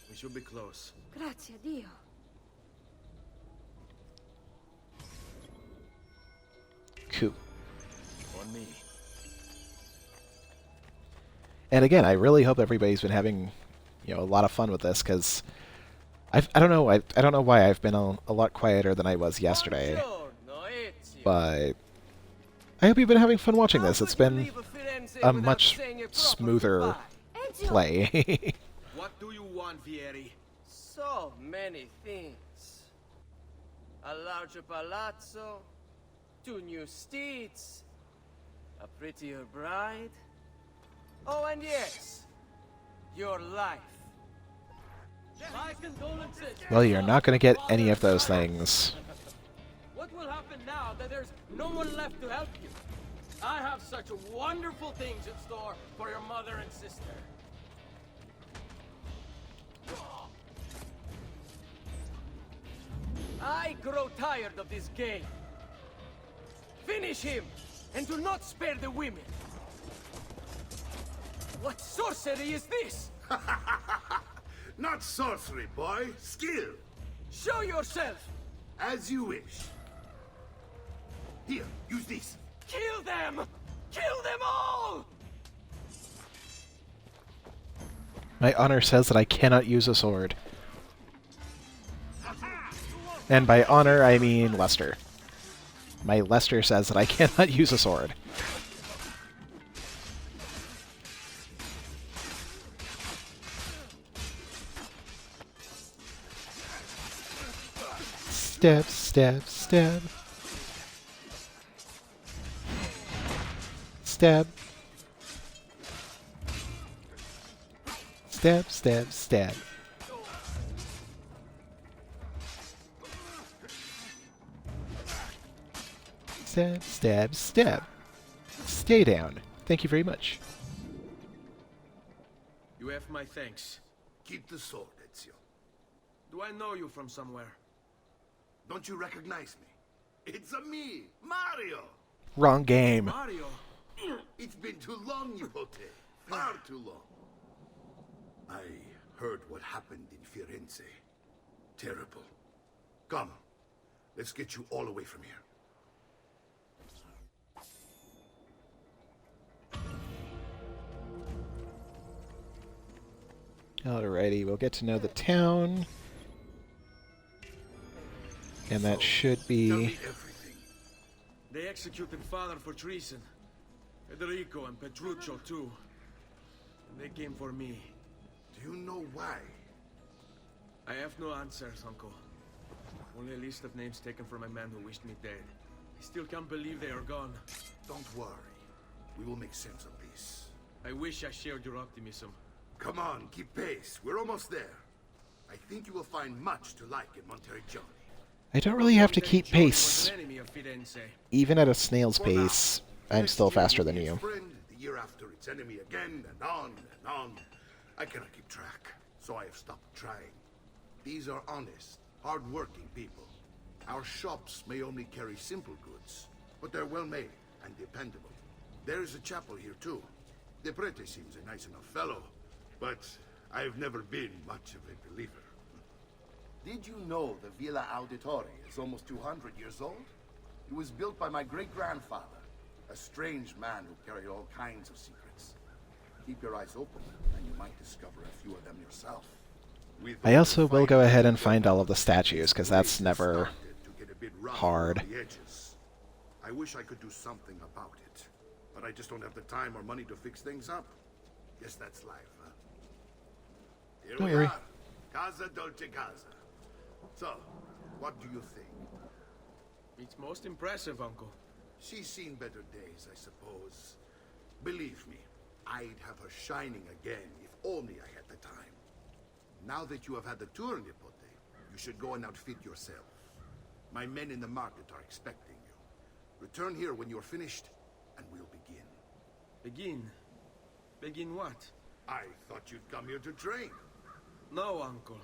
We should be close. Grazie a Dio. Cool. On me. And again, I really hope everybody's been having a lot of fun with this because I don't know why I've been a lot quieter than I was yesterday, but I hope you've been having fun watching this. It's been a much smoother play. What do you want, Vieri? So many things. A larger palazzo, 2 new steeds, a prettier bride. Oh, and yes, your life. My condolences. Well, you're not going to get any of those things. What will happen now that there's no one left to help you? I have such wonderful things in store for your mother and sister. I grow tired of this game. Finish him, and do not spare the women. What sorcery is this? Not sorcery, boy. Skill. Show yourself. As you wish. Here, use this. Kill them! Kill them all! My honor says that I cannot use a sword. And by honor, I mean Lester. My Lester says that I cannot use a sword. Stab, stab, stab. Stab. Stab, stab, stab. Stab, stab, stab. Stay down. Thank you very much. You have my thanks. Keep the sword, Ezio. Do I know you from somewhere? Don't you recognize me? It's a me, Mario! Wrong game. Mario? It's been too long, Nipote. Far too long. I heard what happened in Firenze. Terrible. Come, let's get you all away from here. Alrighty, we'll get to know the town. And that should be... They executed father for treason. Federico and Petruccio too. And they came for me. Do you know why? I have no answers, Uncle. Only a list of names taken from a man who wished me dead. I still can't believe they are gone. Don't worry. We will make sense of this. I wish I shared your optimism. Come on, keep pace. We're almost there. I think you will find much to like in Monteriggioni. I don't really have to keep pace. Even at a snail's pace, I'm still faster than you. Friend, the year after its enemy again, and on and on. I cannot keep track, so I have stopped trying. These are honest, hard-working people. Our shops may only carry simple goods, but they're well-made and dependable. There is a chapel here, too. The Prete seems a nice enough fellow, but I've never been much of a believer. Did you know the Villa Auditore is almost 200 years old? It was built by my great-grandfather, a strange man who carried all kinds of secrets. Keep your eyes open, and you might discover a few of them yourself. I also will go ahead and find all of the statues, because that's never hard. I wish I could do something about it, but I just don't have the time or money to fix things up. Guess that's life, huh? Here Don't we worry. are. Casa Dolce Casa. So, what do you think? It's most impressive, Uncle. She's seen better days, I suppose. Believe me, I'd have her shining again if only I had the time. Now that you have had the tour, Nipote, you should go and outfit yourself. My men in the market are expecting you. Return here when you're finished, and we'll begin. Begin? Begin what? I thought you'd come here to train. No, Uncle.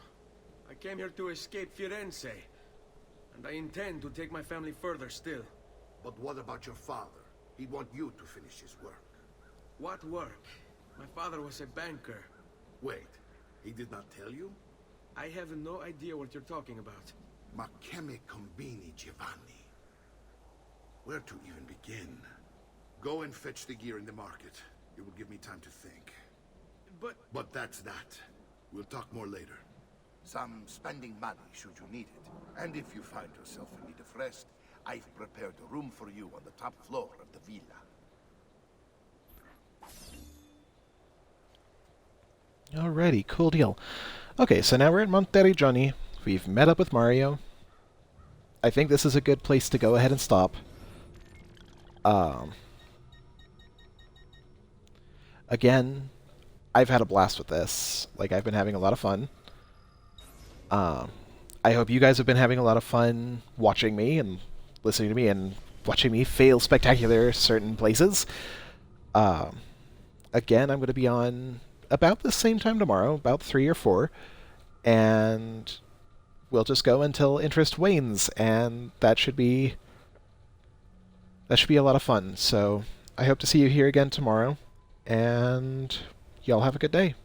I came here to escape Firenze. And I intend to take my family further still. But what about your father? He'd want you to finish his work. What work? My father was a banker. Wait, he did not tell you? I have no idea what you're talking about. Ma che me combini, Giovanni? Where to even begin? Go and fetch the gear in the market. It will give me time to think. But that's that. We'll talk more later. Some spending money should you need it. And if you find yourself in need of rest, I've prepared a room for you on the top floor of the villa. Alrighty, cool deal. Okay, so now we're at Monteriggioni. We've met up with Mario. I think this is a good place to go ahead and stop. Again, I've had a blast with this. Like, I've been having a lot of fun. I hope you guys have been having a lot of fun watching me and listening to me and watching me fail spectacular certain places. Again, I'm going to be on about the same time tomorrow, about 3 or 4, and we'll just go until interest wanes, and that should be a lot of fun. So I hope to see you here again tomorrow, and y'all have a good day.